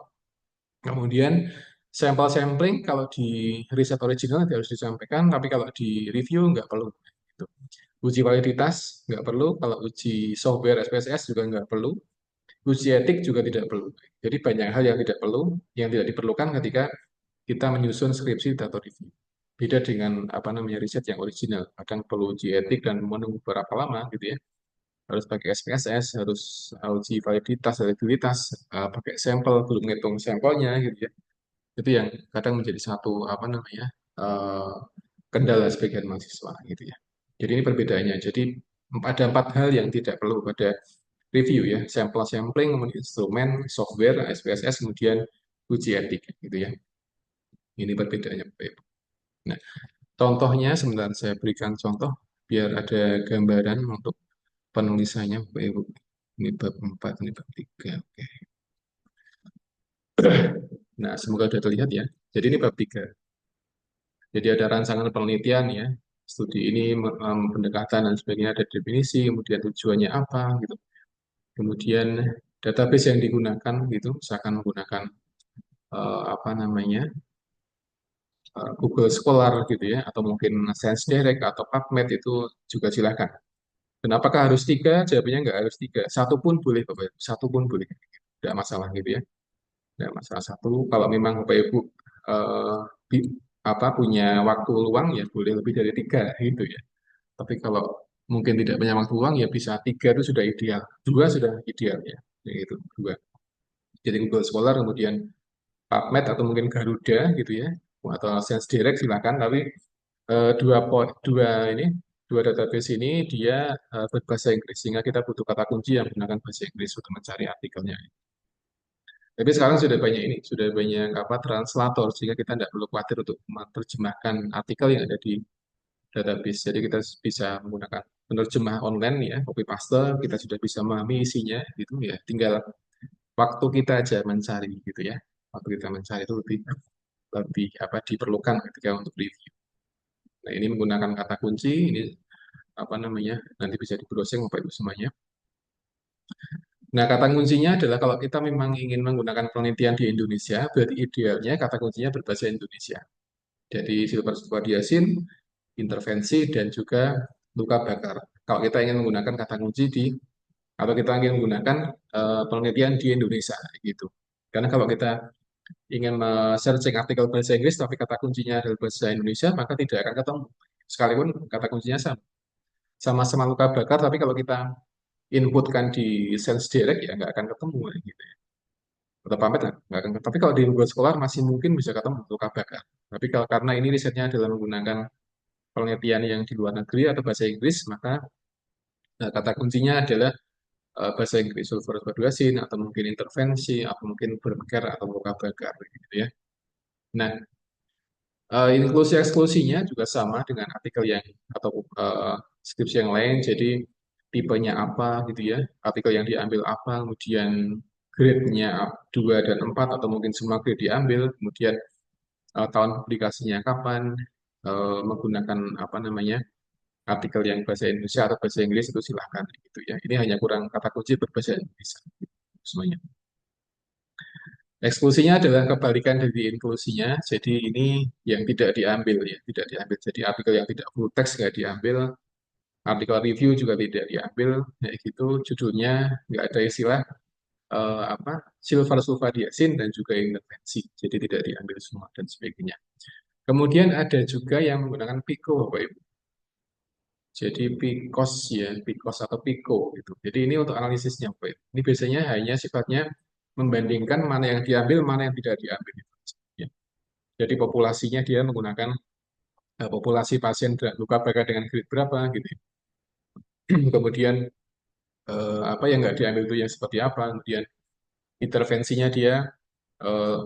Kemudian sampel sampling kalau di riset original nanti harus disampaikan, tapi kalau di review nggak perlu. Gitu. Uji validitas nggak perlu, kalau uji software SPSS juga nggak perlu, uji etik juga tidak perlu. Jadi banyak hal yang tidak perlu, yang tidak diperlukan ketika kita menyusun skripsi atau review. Beda dengan apa namanya riset yang original, kadang perlu uji etik dan menunggu berapa lama gitu ya. Harus pakai SPSS, harus uji validitas, reliabilitas, pakai sampel, belum ngitung sampelnya gitu ya. Itu yang kadang menjadi satu apa namanya eh, kendala sebagian mahasiswa gitu ya. Jadi ini perbedaannya. Jadi ada 4 hal yang tidak perlu pada review ya, sampel sampling, kemudian instrumen, software, SPSS, kemudian uji etik gitu ya. Ini perbedaannya Bapak Ibu. Nah, contohnya sebentar saya berikan contoh biar ada gambaran untuk penulisannya Bapak Ibu. Ini bab 4, ini bab 3. Oke. Nah, semoga sudah terlihat ya. Jadi ini bab 3. Jadi ada rancangan penelitian ya. Studi ini pendekatan dan sebagainya ada definisi, kemudian tujuannya apa gitu. Kemudian database yang digunakan gitu, misalkan menggunakan apa namanya Google Scholar gitu ya, atau mungkin Science Direct atau PubMed itu juga silakan. Dan apakah harus 3? Jawabannya nggak harus 3. Satu pun boleh, Bapak Ibu. Satu pun boleh. Tidak masalah gitu ya. Tidak masalah satu. Kalau memang Bapak Ibu eh, apa punya waktu luang ya boleh lebih dari 3 gitu ya. Tapi kalau mungkin tidak punya waktu luang ya bisa 3 itu sudah ideal. 2 sudah ideal ya. Yaitu 2. Jadi Google Scholar kemudian PubMed atau mungkin Garuda gitu ya. Atau Science Direct silakan. Tapi dua ini dua database ini dia berbahasa Inggris sehingga kita butuh kata kunci yang menggunakan bahasa Inggris untuk mencari artikelnya. Tapi sekarang sudah banyak ini, sudah banyak apa translator sehingga kita tidak perlu khawatir untuk menerjemahkan artikel yang ada di database. Jadi kita bisa menggunakan penerjemah online ya, copy paste, kita sudah bisa memahami isinya gitu ya. Tinggal waktu kita aja mencari gitu ya. Waktu kita mencari itu lebih lebih apa diperlukan ketika untuk review. Nah, ini menggunakan kata kunci, ini apa namanya, nanti bisa di browsing Bapak Ibu semuanya. Nah, kata kuncinya adalah kalau kita memang ingin menggunakan penelitian di Indonesia, berarti idealnya kata kuncinya berbahasa Indonesia. Jadi silver spadiasin, intervensi, dan juga luka bakar. Kalau kita ingin menggunakan kata kunci di, atau kita ingin menggunakan penelitian di Indonesia, gitu. Karena kalau kita ingin searching artikel bahasa Inggris, tapi kata kuncinya adalah bahasa Indonesia, maka tidak akan ketemu. Sekalipun kata kuncinya sama. Sama-sama luka bakar, tapi kalau kita inputkan di Sense Direct ya nggak akan ketemu gitu ya. Atau pamit lah, nggak akan ketemu. Tapi kalau di Google Scholar masih mungkin bisa ketemu luka bakar. Tapi kalau karena ini risetnya adalah menggunakan penelitian yang di luar negeri atau bahasa Inggris, maka kata kuncinya adalah bahasa Inggris sulfur perduasin atau mungkin intervensi atau mungkin berbagai atau luka bakar gitu ya. Nah, inklusi eksklusinya juga sama dengan artikel yang atau skripsi yang lain. Jadi tipenya apa gitu ya, artikel yang diambil apa, kemudian grade-nya 2 dan 4 atau mungkin semua grade diambil, kemudian tahun publikasinya kapan, menggunakan apa namanya artikel yang bahasa Indonesia atau bahasa Inggris itu silahkan gitu ya. Ini hanya kurang kata kunci berbahasa Indonesia semuanya. Eksklusinya adalah kebalikan dari inklusinya. Jadi ini yang tidak diambil ya, tidak diambil. Jadi artikel yang tidak full text nggak diambil, artikel review juga tidak diambil. Ya gitu, judulnya nggak ada istilah apa silver sulfadiazin dan juga intervensi. Jadi tidak diambil semua dan sebagainya. Kemudian ada juga yang menggunakan PICO, Bapak Ibu. Jadi PICOS ya, PICOS atau PICO gitu. Jadi ini untuk analisisnya, Bapak Ibu. Ini biasanya hanya sifatnya membandingkan mana yang diambil, mana yang tidak diambil. Ya. Jadi populasinya dia menggunakan populasi pasien luka bakar dengan grade berapa gitu. Kemudian apa yang nggak diambil itu yang seperti apa, kemudian intervensinya dia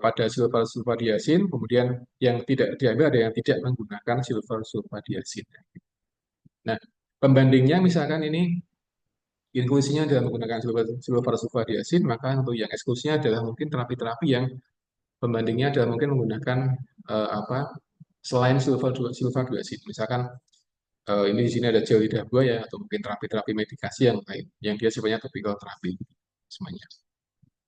pada silver sulfadiazin, kemudian yang tidak diambil ada yang tidak menggunakan silver sulfadiazin. Nah, pembandingnya misalkan ini inklusinya adalah menggunakan silver sulfadiazin, maka untuk yang eksklusinya adalah mungkin terapi-terapi yang pembandingnya adalah mungkin menggunakan apa selain sulfadiazin. Misalkan ini di sini ada gel lidah buaya atau mungkin terapi-terapi medikasi yang lain, yang dia sifatnya topical terapi semuanya.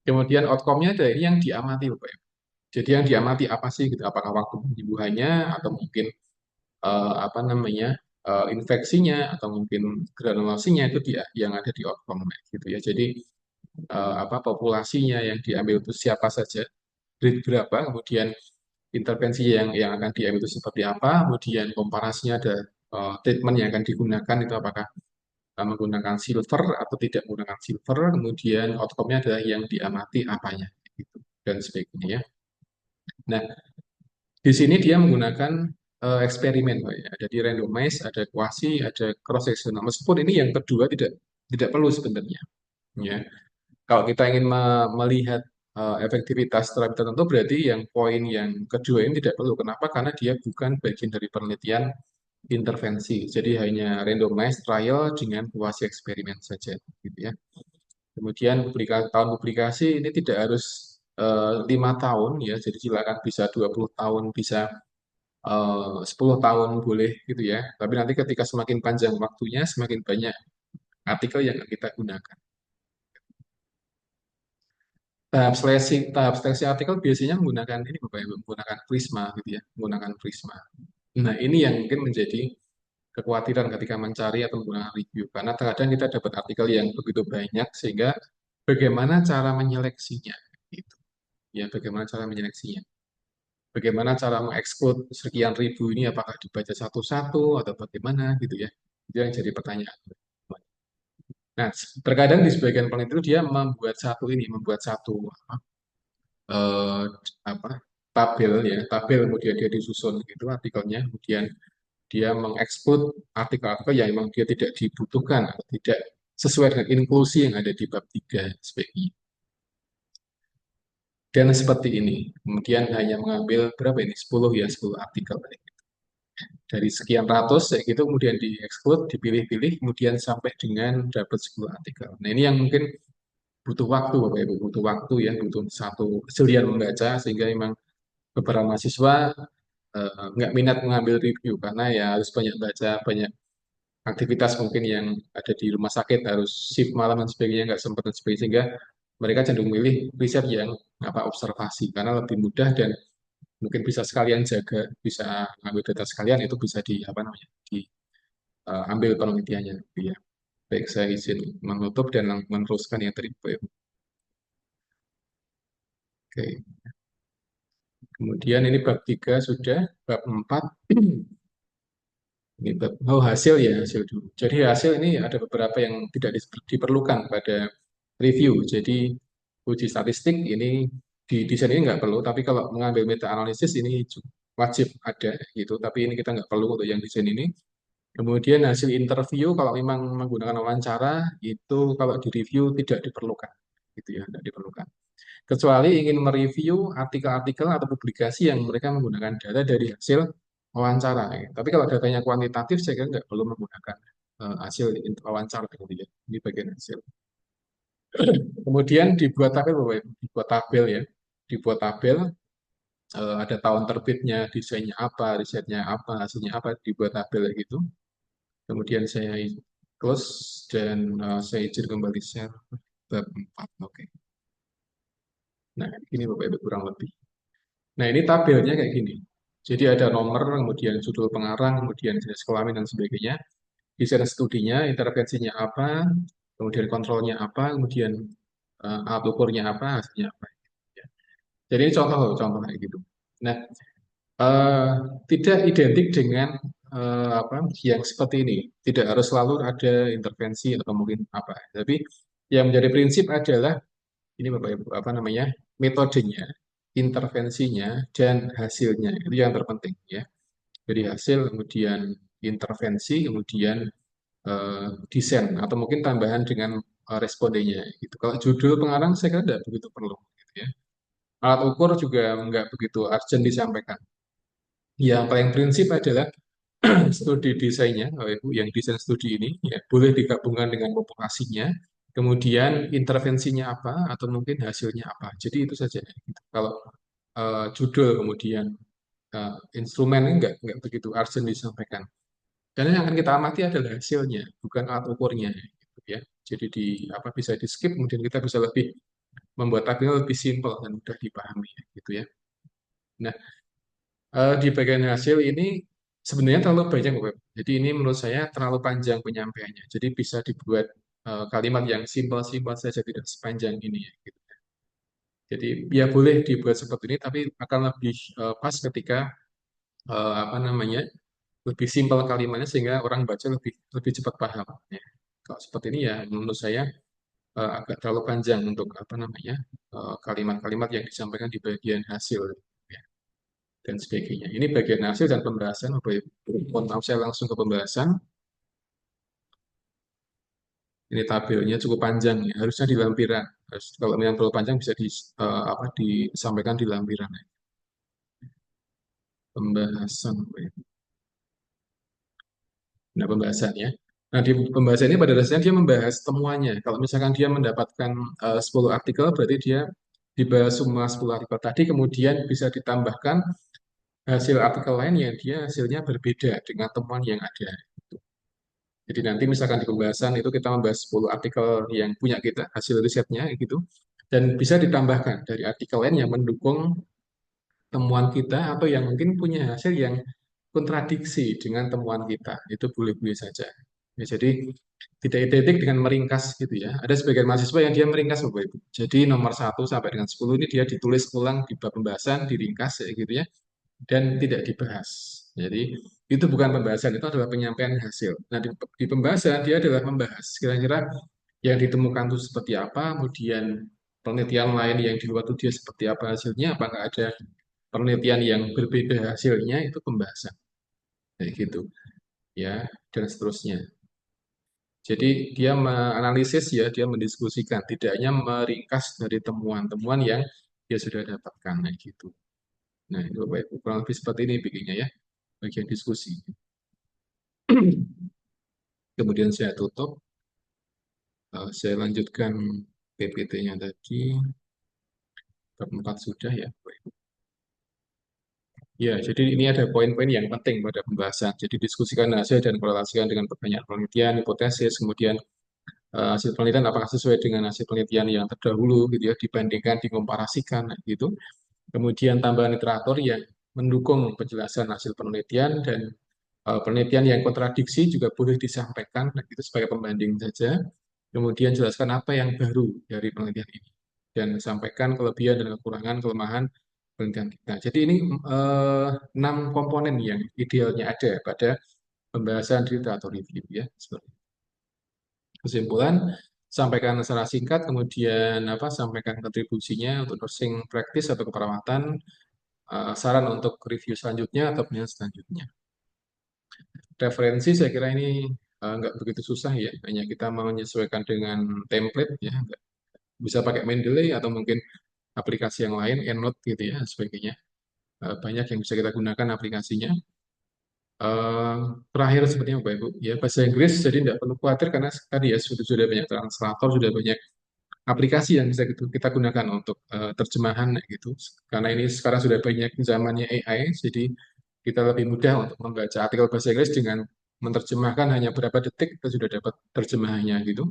Kemudian outcome-nya ada ini yang diamati, Bapak Ibu. Jadi yang diamati apa sih gitu? Apakah waktu penyembuhannya atau mungkin apa namanya infeksinya atau mungkin granulosinya itu dia yang ada di outcome gitu ya. Jadi apa populasinya yang diambil itu siapa saja, grade berapa, kemudian intervensi yang akan diambil itu seperti apa, kemudian komparasinya ada treatment yang akan digunakan itu apakah menggunakan silver atau tidak menggunakan silver, kemudian outcome-nya adalah yang diamati apanya gitu dan sebagainya ya. Nah, di sini dia menggunakan eksperimen, Pak, ya. Ada di randomize, ada kuasi, ada cross sectional. Meskipun ini yang kedua tidak perlu sebenarnya. Ya, kalau kita ingin melihat efektivitas terapi tertentu, berarti yang poin yang kedua ini tidak perlu. Kenapa? Karena dia bukan bagian dari penelitian intervensi. Jadi hanya randomized trial dengan kuasi eksperimen saja, gitu ya. Kemudian tahun publikasi ini tidak harus 5 tahun ya, jadi silakan bisa 20 tahun, bisa 10 tahun boleh gitu ya. Tapi nanti ketika semakin panjang waktunya, semakin banyak artikel yang kita gunakan. Tahap seleksi artikel biasanya menggunakan ini Bapak Ibu, menggunakan Prisma gitu ya, menggunakan Prisma. Nah, ini yang mungkin menjadi kekhawatiran ketika mencari atau menggunakan review karena terkadang kita dapat artikel yang begitu banyak sehingga bagaimana cara menyeleksinya gitu. Ya, bagaimana cara menyeleksinya? Bagaimana cara mengeksklud sekian ribu ini apakah dibaca satu-satu atau bagaimana gitu ya. Itu yang jadi pertanyaan. Nah, terkadang di sebagian peneliti itu dia membuat satu eh, apa tabel ya, tabel kemudian dia disusun gitu artikelnya, kemudian dia mengeksklud artikel-artikel yang memang dia tidak dibutuhkan atau tidak sesuai dengan inklusi yang ada di bab 3 SPI. Dan seperti ini, kemudian hanya mengambil berapa ini? 10 ya, 10 artikel. Dari sekian ratus, kayak gitu, kemudian di-exclude, dipilih-pilih, kemudian sampai dengan dapat 10 artikel. Nah, ini yang mungkin butuh waktu, Bapak Ibu, butuh waktu ya, butuh satu keselian membaca, sehingga memang beberapa mahasiswa nggak minat mengambil review, karena ya harus banyak baca, banyak aktivitas mungkin yang ada di rumah sakit, harus shift malam dan sebagainya, nggak sempat dan sebagainya, sehingga mereka cenderung milih riset yang observasi, karena lebih mudah dan mungkin bisa sekalian jaga, bisa ambil data sekalian, itu bisa di apa namanya diambil penelitiannya. Ya. Baik, saya izin menutup dan meneruskan yang tadi, Pak. Oke. Kemudian ini bab 3 sudah, bab 4 ini bab hasil ya, hasil dulu. Jadi hasil ini ada beberapa yang tidak diperlukan pada review. Jadi uji statistik ini di desain ini nggak perlu, tapi kalau mengambil meta analisis ini wajib ada gitu. Tapi ini kita nggak perlu untuk yang desain ini. Kemudian hasil interview kalau memang menggunakan wawancara itu kalau di review tidak diperlukan, gitu ya, tidak diperlukan. Kecuali ingin mereview artikel-artikel atau publikasi yang mereka menggunakan data dari hasil wawancara. Ya. Tapi kalau datanya kuantitatif, saya kira nggak perlu menggunakan hasil wawancara, gitu ya. Ini bagian hasil. Kemudian dibuat tabel, Bapak Ibu. Dibuat tabel ya, dibuat tabel. Ada tahun terbitnya, desainnya apa, risetnya apa, hasilnya apa, dibuat tabel gitu. Kemudian saya close dan saya izin kembali share bab 4. Oke. Nah, ini Bapak Ibu kurang lebih. Nah, ini tabelnya kayak gini. Jadi ada nomor, kemudian judul pengarang, kemudian jenis kelamin dan sebagainya. Desain studinya, intervensinya apa, kemudian kontrolnya apa, kemudian alat ukurnya apa, hasilnya apa. Ya. Jadi ini contoh kayak gitu. Nah, eh, tidak identik dengan apa yang seperti ini. Tidak harus selalu ada intervensi atau mungkin apa. Tapi yang menjadi prinsip adalah Ini Bapak Ibu, apa namanya, metodenya, intervensinya, dan hasilnya. Itu yang terpenting ya. Jadi hasil, kemudian intervensi, kemudian desain, atau mungkin tambahan dengan respondennya. Gitu. Kalau judul pengarang saya kira tidak begitu perlu. Gitu ya. Alat ukur juga nggak begitu urgent disampaikan. Yang paling prinsip adalah studi desainnya, Bapak Ibu, yang desain studi ini ya, boleh digabungkan dengan populasinya, kemudian intervensinya apa, atau mungkin hasilnya apa. Jadi itu saja. Gitu. Kalau judul kemudian instrumen ini nggak begitu urgent disampaikan. Dan yang akan kita amati adalah hasilnya, bukan alat ukurnya. Gitu ya. Jadi apa bisa di skip, kemudian kita bisa lebih membuat tabel lebih simpel dan mudah dipahami. Gitu ya. Nah, di bagian hasil ini sebenarnya terlalu banyak, Bapak. Jadi ini menurut saya terlalu panjang penyampaiannya. Jadi bisa dibuat kalimat yang simpel-simpel saja, tidak sepanjang ini ya. Gitu. Jadi ya boleh dibuat seperti ini, tapi akan lebih pas ketika apa namanya, lebih simpel kalimatnya sehingga orang baca lebih lebih cepat paham. Ya. Kalau seperti ini ya menurut saya agak terlalu panjang untuk apa namanya kalimat-kalimat yang disampaikan di bagian hasil. Ya, dan sebagainya. Ini bagian hasil dan pembahasan. Bapak Ibu. Mohon maaf saya langsung ke pembahasan. Ini tabelnya cukup panjang ya. Harusnya di lampiran. Kalau yang terlalu panjang bisa disampaikan di lampiran. Ya. Pembahasan. Bapak Ibu. Nah, pembahasannya. Nah, di pembahasan ini pada dasarnya dia membahas temuannya. Kalau misalkan dia mendapatkan 10 artikel, berarti dia dibahas semua 10 artikel tadi, kemudian bisa ditambahkan hasil artikel lain yang dia hasilnya berbeda dengan temuan yang ada. Jadi nanti misalkan di pembahasan itu kita membahas 10 artikel yang punya kita, hasil risetnya gitu, dan bisa ditambahkan dari artikel lain yang mendukung temuan kita atau yang mungkin punya hasil yang kontradiksi dengan temuan kita. Itu boleh-boleh saja. Ya, jadi tidak identik dengan meringkas gitu ya. Ada sebagian mahasiswa yang dia meringkas Bapak Ibu. Jadi nomor 1 sampai dengan 10 ini dia ditulis ulang di bab pembahasan, diringkas ya gitu ya, dan tidak dibahas. Jadi itu bukan pembahasan, itu adalah penyampaian hasil. Nah di pembahasan dia adalah membahas kira-kira yang ditemukan itu seperti apa, kemudian penelitian lain yang di luar itu dia seperti apa hasilnya, apakah ada penelitian yang berbeda hasilnya, itu pembahasan kayak gitu ya, dan seterusnya. Jadi dia menganalisis ya, dia mendiskusikan, tidak hanya meringkas dari temuan-temuan yang dia sudah dapatkan kayak gitu. Nah, itu Bapak Ibu, kurang lebih seperti ini bikinnya ya, bagian diskusi. Kemudian saya tutup, saya lanjutkan PPT-nya tadi, bab 4 sudah ya, Bapak Ibu. Ya, jadi ini ada poin-poin yang penting pada pembahasan. Jadi diskusikan hasil dan korelasikan dengan pertanyaan penelitian, hipotesis, kemudian hasil penelitian apakah sesuai dengan hasil penelitian yang terdahulu gitu ya, dibandingkan, dikomparasikan gitu. Kemudian tambahan literatur yang mendukung penjelasan hasil penelitian dan penelitian yang kontradiksi juga boleh disampaikan itu sebagai pembanding saja. Kemudian jelaskan apa yang baru dari penelitian ini dan sampaikan kelebihan dan kekurangan, kelemahan penelitian kita. Jadi ini 6 komponen yang idealnya ada pada pembahasan literatur review ya. Seperti kesimpulan, sampaikan secara singkat, kemudian sampaikan kontribusinya untuk nursing practice atau keperawatan, saran untuk review selanjutnya atau penelitian selanjutnya. Referensi saya kira ini nggak begitu susah ya, hanya kita menyesuaikan dengan template ya, bisa pakai Mendeley atau mungkin aplikasi yang lain, EndNote gitu ya, sebagainya. Banyak yang bisa kita gunakan aplikasinya. Eh, Terakhir sepertinya Bapak Ibu, ya bahasa Inggris jadi tidak perlu khawatir karena tadi ya sudah banyak translator, sudah banyak aplikasi yang bisa kita gunakan untuk terjemahan gitu. Karena ini sekarang sudah banyak zamannya AI, jadi kita lebih mudah untuk membaca artikel bahasa Inggris dengan menerjemahkan hanya berapa detik kita sudah dapat terjemahannya gitu.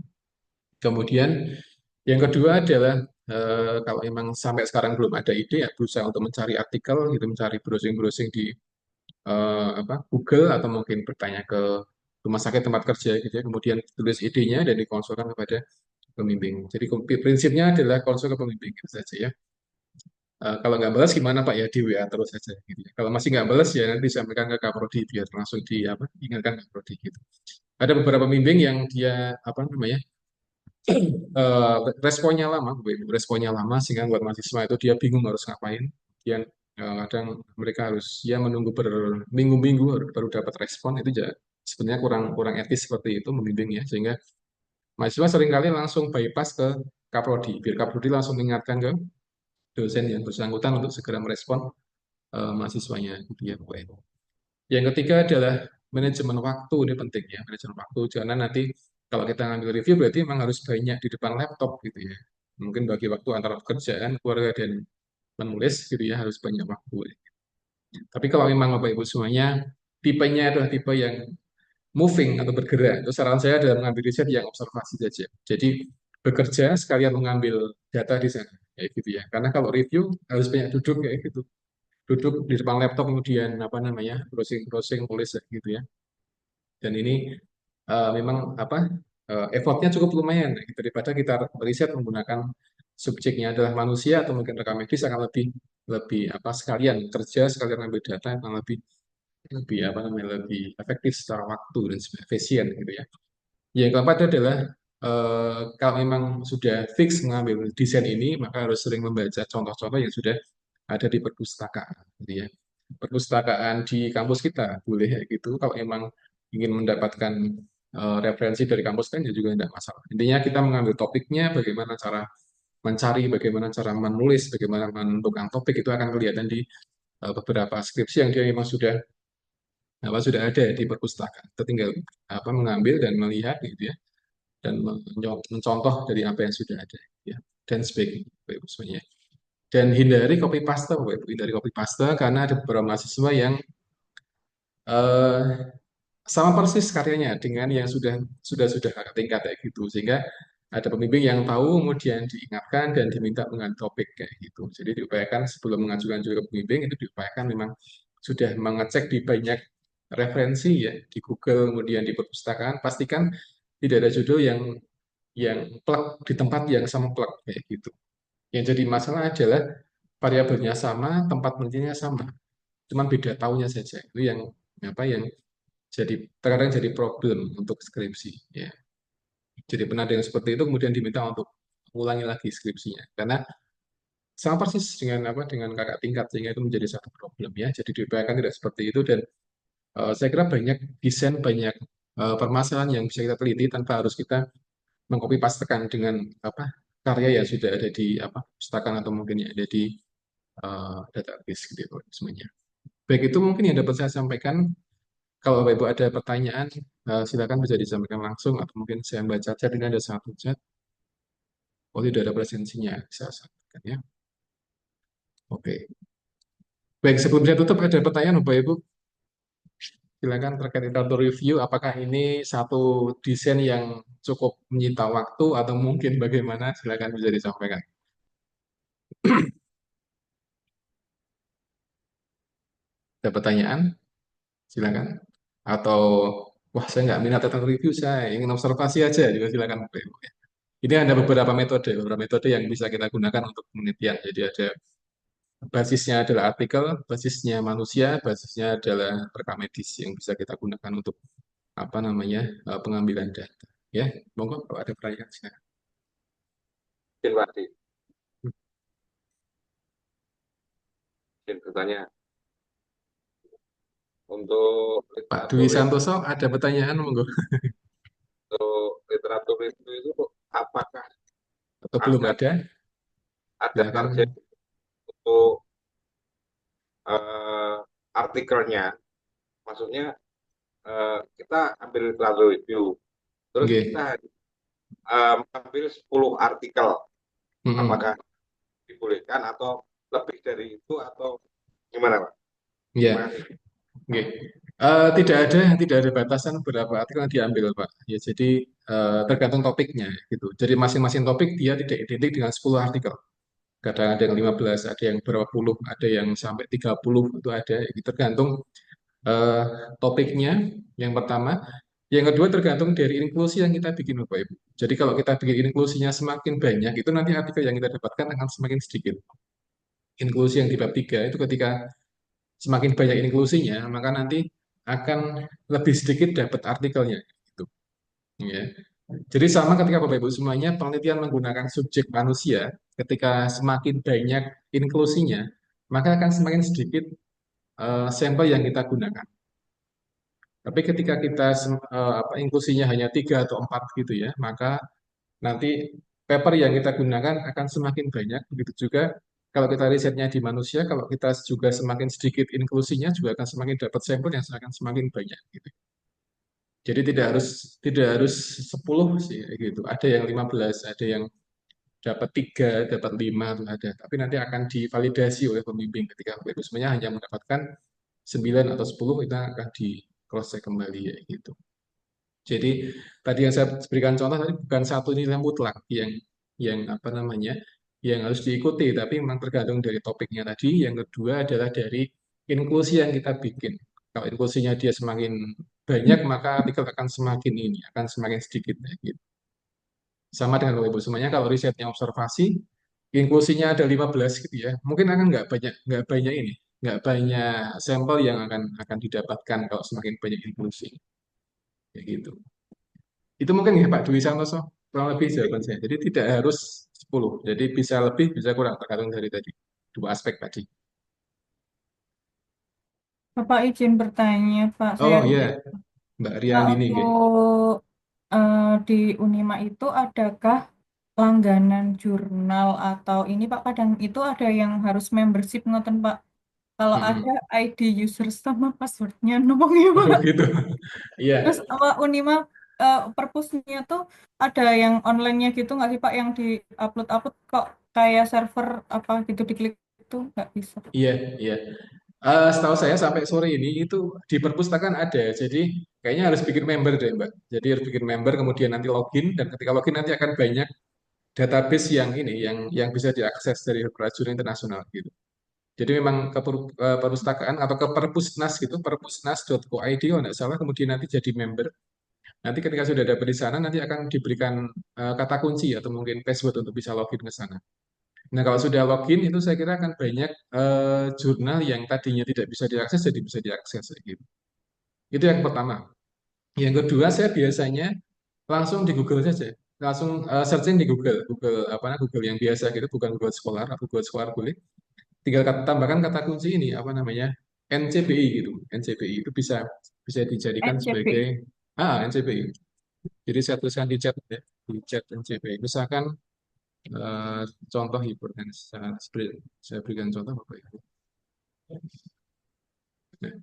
Kemudian yang kedua adalah kalau memang sampai sekarang belum ada ide ya berusaha untuk mencari artikel gitu, mencari browsing-browsing di Google atau mungkin bertanya ke rumah sakit tempat kerja gitu ya. Kemudian tulis idenya dan dikonsulkan kepada pembimbing. Jadi prinsipnya adalah konsul ke pembimbing gitu saja ya. Kalau nggak balas gimana Pak ya di WA terus saja gitu ya. Kalau masih nggak balas ya nanti disampaikan ke Kaprodi biar langsung ingatkan Kaprodi gitu. Ada beberapa pembimbing yang dia apa namanya responnya lama, Bapak Ibu. Responnya lama sehingga buat mahasiswa itu dia bingung harus ngapain. Kemudian kadang mereka harus ya menunggu berminggu-minggu baru dapat respon itu sebenarnya kurang kurang etis seperti itu membimbing ya sehingga mahasiswa seringkali langsung bypass ke Kaprodi, biar Kaprodi langsung mengingatkan ke dosen yang bersangkutan untuk segera merespon mahasiswanya gitu ya Bapak Ibu. Yang ketiga adalah manajemen waktu, ini penting ya, manajemen waktu. Karena nanti kalau kita ngambil review berarti memang harus banyak di depan laptop gitu ya. Mungkin bagi waktu antara pekerjaan, keluarga, dan menulis gitu ya, harus banyak waktu. Tapi kalau memang Bapak Ibu semuanya tipenya adalah tipe yang moving atau bergerak, itu saran saya adalah mengambil riset yang observasi saja. Jadi bekerja sekalian mengambil data di sana, kayak gitu ya. Karena kalau review harus banyak duduk kayak gitu, duduk di depan laptop kemudian apa namanya browsing browsing tulis gitu ya. Dan ini memang apa effortnya cukup lumayan gitu. Daripada kita riset menggunakan subjeknya adalah manusia atau mungkin rekam medis akan lebih lebih apa sekalian kerja sekalian ambil data akan lebih lebih apa namanya lebih efektif secara waktu dan efisien gitu ya. Yang keempat adalah kalau memang sudah fix mengambil desain ini maka harus sering membaca contoh-contoh yang sudah ada di perpustakaan gitu ya. Perpustakaan di kampus kita boleh kayak gitu kalau memang ingin mendapatkan referensi dari kampus kan ya juga tidak masalah. Intinya kita mengambil topiknya, bagaimana cara mencari, bagaimana cara menulis, bagaimana menentukan topik itu akan kelihatan di beberapa skripsi yang dia memang sudah ada di perpustakaan. Kita tinggal apa mengambil dan melihat gitu ya dan mencontoh dari apa yang sudah ada ya dan sebagainya Bapak Ibu semuanya. Dan hindari copy paste Bapak Ibu, hindari copy paste karena ada beberapa mahasiswa yang eh, sama persis karyanya dengan yang sudah kakak tingkat kayak gitu sehingga ada pembimbing yang tahu kemudian diingatkan dan diminta mengganti topik kayak gitu jadi diupayakan sebelum mengajukan judul ke pembimbing itu diupayakan memang sudah mengecek di banyak referensi ya di Google kemudian di perpustakaan pastikan tidak ada judul yang plek di tempat yang sama plek kayak gitu yang jadi masalah adalah variabelnya sama tempat penelitiannya sama cuman beda tahunnya saja itu yang apa yang jadi terkadang jadi problem untuk skripsi ya. Jadi pernah ada yang seperti itu kemudian diminta untuk ulangi lagi skripsinya karena sama persis dengan apa dengan kakak tingkat sehingga itu menjadi satu problem ya. Jadi diupayakan tidak seperti itu dan saya kira banyak desain banyak permasalahan yang bisa kita teliti tanpa harus kita mengcopy pastekan dengan apa karya yang sudah ada di apa pustakaan atau mungkin yang ada di database gitu semuanya. Baik itu mungkin yang dapat saya sampaikan. Kalau Bapak Ibu ada pertanyaan, silakan bisa disampaikan langsung atau mungkin saya baca chat ini ada satu chat. Oh tidak ada presensinya, saya sampaikan ya. Oke. Baik sebelum saya tutup ada pertanyaan Bapak Ibu. Silakan terkait editor review. Apakah ini satu desain yang cukup menyita waktu atau mungkin bagaimana? Silakan bisa disampaikan. Ada pertanyaan? Silakan. Atau wah saya nggak minat tentang review, saya ingin observasi aja. Juga silakan Bapak Ibu. Ini ada beberapa metode yang bisa kita gunakan untuk penelitian. Jadi ada basisnya adalah artikel, basisnya manusia, basisnya adalah rekam medis yang bisa kita gunakan untuk apa namanya pengambilan data. Ya, monggo kalau ada pertanyaan silakan. Mungkin Pak Di, mungkin bertanya untuk Pak Dwi Santoso ada pertanyaan monggo literatur itu apakah atau belum ada? ada Silakan. target untuk artikelnya? Maksudnya kita ambil literatur review, terus Oke. kita ambil 10 artikel, apakah dibolehkan atau lebih dari itu atau gimana Pak? Ya, Terima kasih. oke. Tidak ada batasan berapa artikel yang diambil, Pak. Ya, jadi tergantung topiknya gitu. Jadi masing-masing topik dia tidak identik dengan 10 artikel. Kadang ada yang 15, ada yang berapa puluh, ada yang sampai 30 itu ada. Itu tergantung eh, topiknya yang pertama. Yang kedua tergantung dari inklusi yang kita bikin, Bapak Ibu. Jadi kalau kita bikin inklusinya semakin banyak, itu nanti artikel yang kita dapatkan akan semakin sedikit. Inklusi yang di bab 3 itu ketika semakin banyak inklusinya, maka nanti akan lebih sedikit dapat artikelnya. Gitu. Ya. Jadi sama ketika Bapak Ibu semuanya penelitian menggunakan subjek manusia, ketika semakin banyak inklusinya, maka akan semakin sedikit sampel yang kita gunakan. Tapi ketika kita inklusinya hanya 3 atau 4 gitu ya, maka nanti paper yang kita gunakan akan semakin banyak. Begitu juga kalau kita risetnya di manusia, kalau kita juga semakin sedikit inklusinya juga akan semakin dapat sampel yang akan semakin banyak gitu. Jadi tidak harus 10 sih gitu. Ada yang 15, ada yang dapat 3, dapat 5 tuh ada. Tapi nanti akan divalidasi oleh pembimbing ketika itu semuanya hanya mendapatkan 9 atau 10 itu akan di cross check kembali ya gitu. Jadi tadi yang saya berikan contoh tadi bukan satu nilai mutlak yang apa namanya yang harus diikuti, tapi memang tergantung dari topiknya tadi. Yang kedua adalah dari inklusi yang kita bikin. Kalau inklusinya dia semakin banyak, maka artikel akan semakin akan semakin sedikit ya, gitu. Sama dengan Bapak Ibu semuanya kalau risetnya observasi, inklusinya ada 15 gitu ya, mungkin akan nggak banyak sampel yang akan didapatkan kalau semakin banyak inklusi. Ya gitu. Itu mungkin ya Pak Dwi Santoso, kurang lebih jawaban saya. Jadi tidak harus 10, jadi bisa lebih, bisa kurang, tergantung dari tadi. Dua aspek tadi. Bapak izin bertanya, Pak. Saya Oh iya, Mbak Riandini. waktu Nggih. di Unima itu adakah langganan jurnal atau ini Pak? Kadang itu ada yang harus membership ngoten Pak. Kalau ada Mm-mm. ID user sama passwordnya nopong ya Oh Pak. gitu. Iya, Terus Unima perpusnya tuh ada yang online-nya gitu nggak sih Pak yang di upload kok kayak server apa gitu diklik itu nggak bisa. iya, iya. Setahu saya sampai sore ini itu di perpustakaan ada. Jadi kayaknya harus bikin member deh, Mbak. Jadi harus bikin member, kemudian nanti login, dan ketika login nanti akan banyak database yang bisa diakses dari Prajurit Internasional gitu. Jadi memang ke perpustakaan atau ke perpusnas gitu, perpusnas.co.id kalau nggak salah, kemudian nanti jadi member. Nanti ketika sudah ada di sana, nanti akan diberikan kata kunci atau mungkin password untuk bisa login ke sana. Nah, kalau sudah login itu saya kira akan banyak jurnal yang tadinya tidak bisa diakses jadi bisa diakses kayak gitu. Itu yang pertama. Yang kedua, saya biasanya langsung di Google saja. Langsung searching di Google, Google yang biasa gitu, bukan Google Scholar, atau Google Scholar boleh. Tinggal tambahkan kata kunci ini apa namanya? NCBI gitu. NCBI itu bisa bisa dijadikan NCP. sebagai NCBI. Jadi saya tuliskan di chat ya, di chat NCBI. Misalkan eh, contoh hipertensi, saya berikan contoh Bapak Ibu. Nah,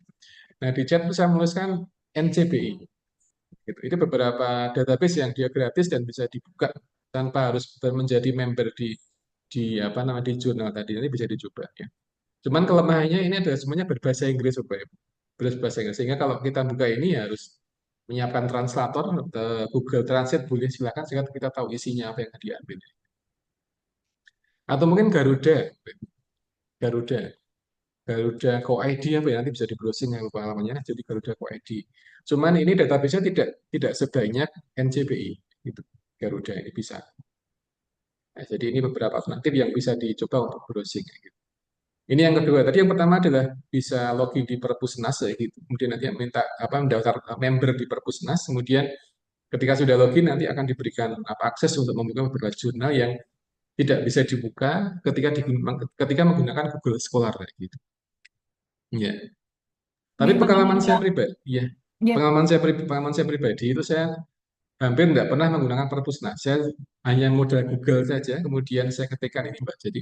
nah, di chat itu saya menuliskan NCBI. Gitu. Itu beberapa database yang dia gratis dan bisa dibuka tanpa harus menjadi member di apa namanya di jurnal tadi. Nanti bisa dicoba ya. Cuman kelemahannya ini adalah semuanya berbahasa Inggris, Bapak Ibu. Berbahasa Inggris. Sehingga kalau kita buka ini ya harus menyiapkan translator, Google Translate boleh silakan sehingga kita tahu isinya apa yang diambil. Atau mungkin Garuda, Garuda Co-ID apa ya nanti bisa di browsing yang pengalamannya. Jadi Garuda Co-ID. Cuman ini database-nya tidak sebanyak NCBI. Itu Garuda ini bisa. Nah, jadi ini beberapa alternatif yang bisa dicoba untuk browsing. Gitu. Ini yang kedua. Tadi yang pertama adalah bisa login di Perpusnas ya gitu. Kemudian nanti minta apa mendaftar member di Perpusnas. Kemudian ketika sudah login nanti akan diberikan apa akses untuk membuka beberapa jurnal yang tidak bisa dibuka ketika menggunakan Google Scholar kayak gitu. Ya. Tapi Ini pengalaman saya penanya pribadi, ya, ya pengalaman saya pribadi itu saya hampir tidak pernah menggunakan Perpusnas. Saya hanya modal Google saja, kemudian saya ketikkan ini Mbak. Jadi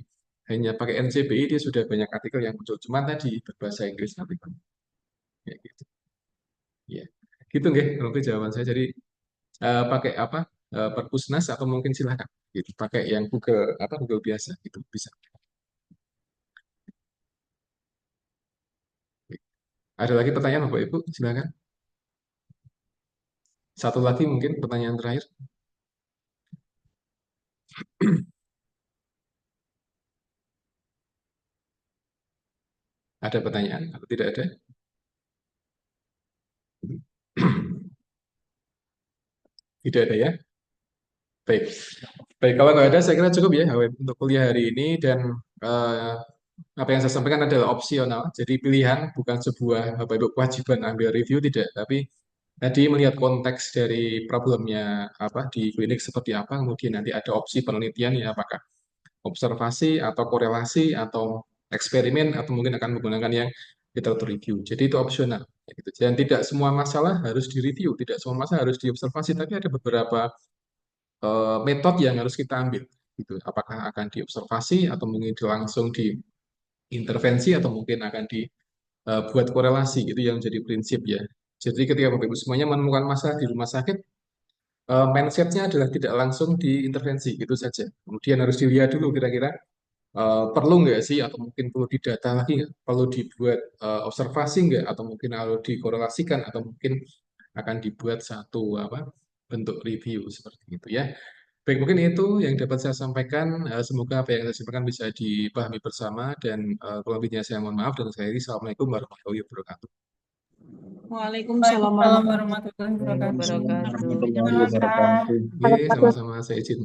hanya pakai NCBI dia sudah banyak artikel yang muncul. Cuma tadi berbahasa Inggris artikel. Ya gitu. Ya. Gitu nggih, kalau itu jawaban saya. Jadi pakai apa? Perpusnas atau mungkin silakan gitu. Pakai yang Google biasa gitu bisa. Ada lagi pertanyaan Bapak Ibu? Silakan. Satu lagi mungkin pertanyaan terakhir. Ada pertanyaan? Atau tidak ada? Tidak ada ya? Baik. Baik, kalau nggak ada, saya kira cukup ya untuk kuliah hari ini dan eh, apa yang saya sampaikan adalah opsional. Jadi pilihan bukan sebuah Bapak Ibu kewajiban ambil review tidak, tapi Tadi melihat konteks dari problemnya apa di klinik seperti apa, kemudian nanti ada opsi penelitian ya apakah observasi atau korelasi atau eksperimen atau mungkin akan menggunakan yang literatur review. Jadi itu opsional. Gitu. Dan tidak semua masalah harus direview, tidak semua masalah harus diobservasi, tapi ada beberapa metode yang harus kita ambil. Gitu. Apakah akan diobservasi atau mungkin langsung diintervensi atau mungkin akan dibuat korelasi. Itu yang jadi prinsip ya. Jadi ketika Bapak Ibu semuanya menemukan masalah di rumah sakit, mindsetnya adalah tidak langsung diintervensi, gitu saja. Kemudian harus dilihat dulu kira-kira perlu nggak sih, atau mungkin perlu didata lagi nggak, perlu dibuat observasi nggak, atau mungkin harus dikorelasikan, atau mungkin akan dibuat satu apa bentuk review seperti itu ya. Baik, mungkin itu yang dapat saya sampaikan. Semoga apa yang saya sampaikan bisa dipahami bersama dan kurang lebihnya saya mohon maaf dan saya Assalamualaikum warahmatullahi wabarakatuh. Waalaikumsalam warahmatullahi wabarakatuh. Waalaikumsalam Terima warahmatullahi kasih. wabarakatuh. Oke, sama-sama saya izin.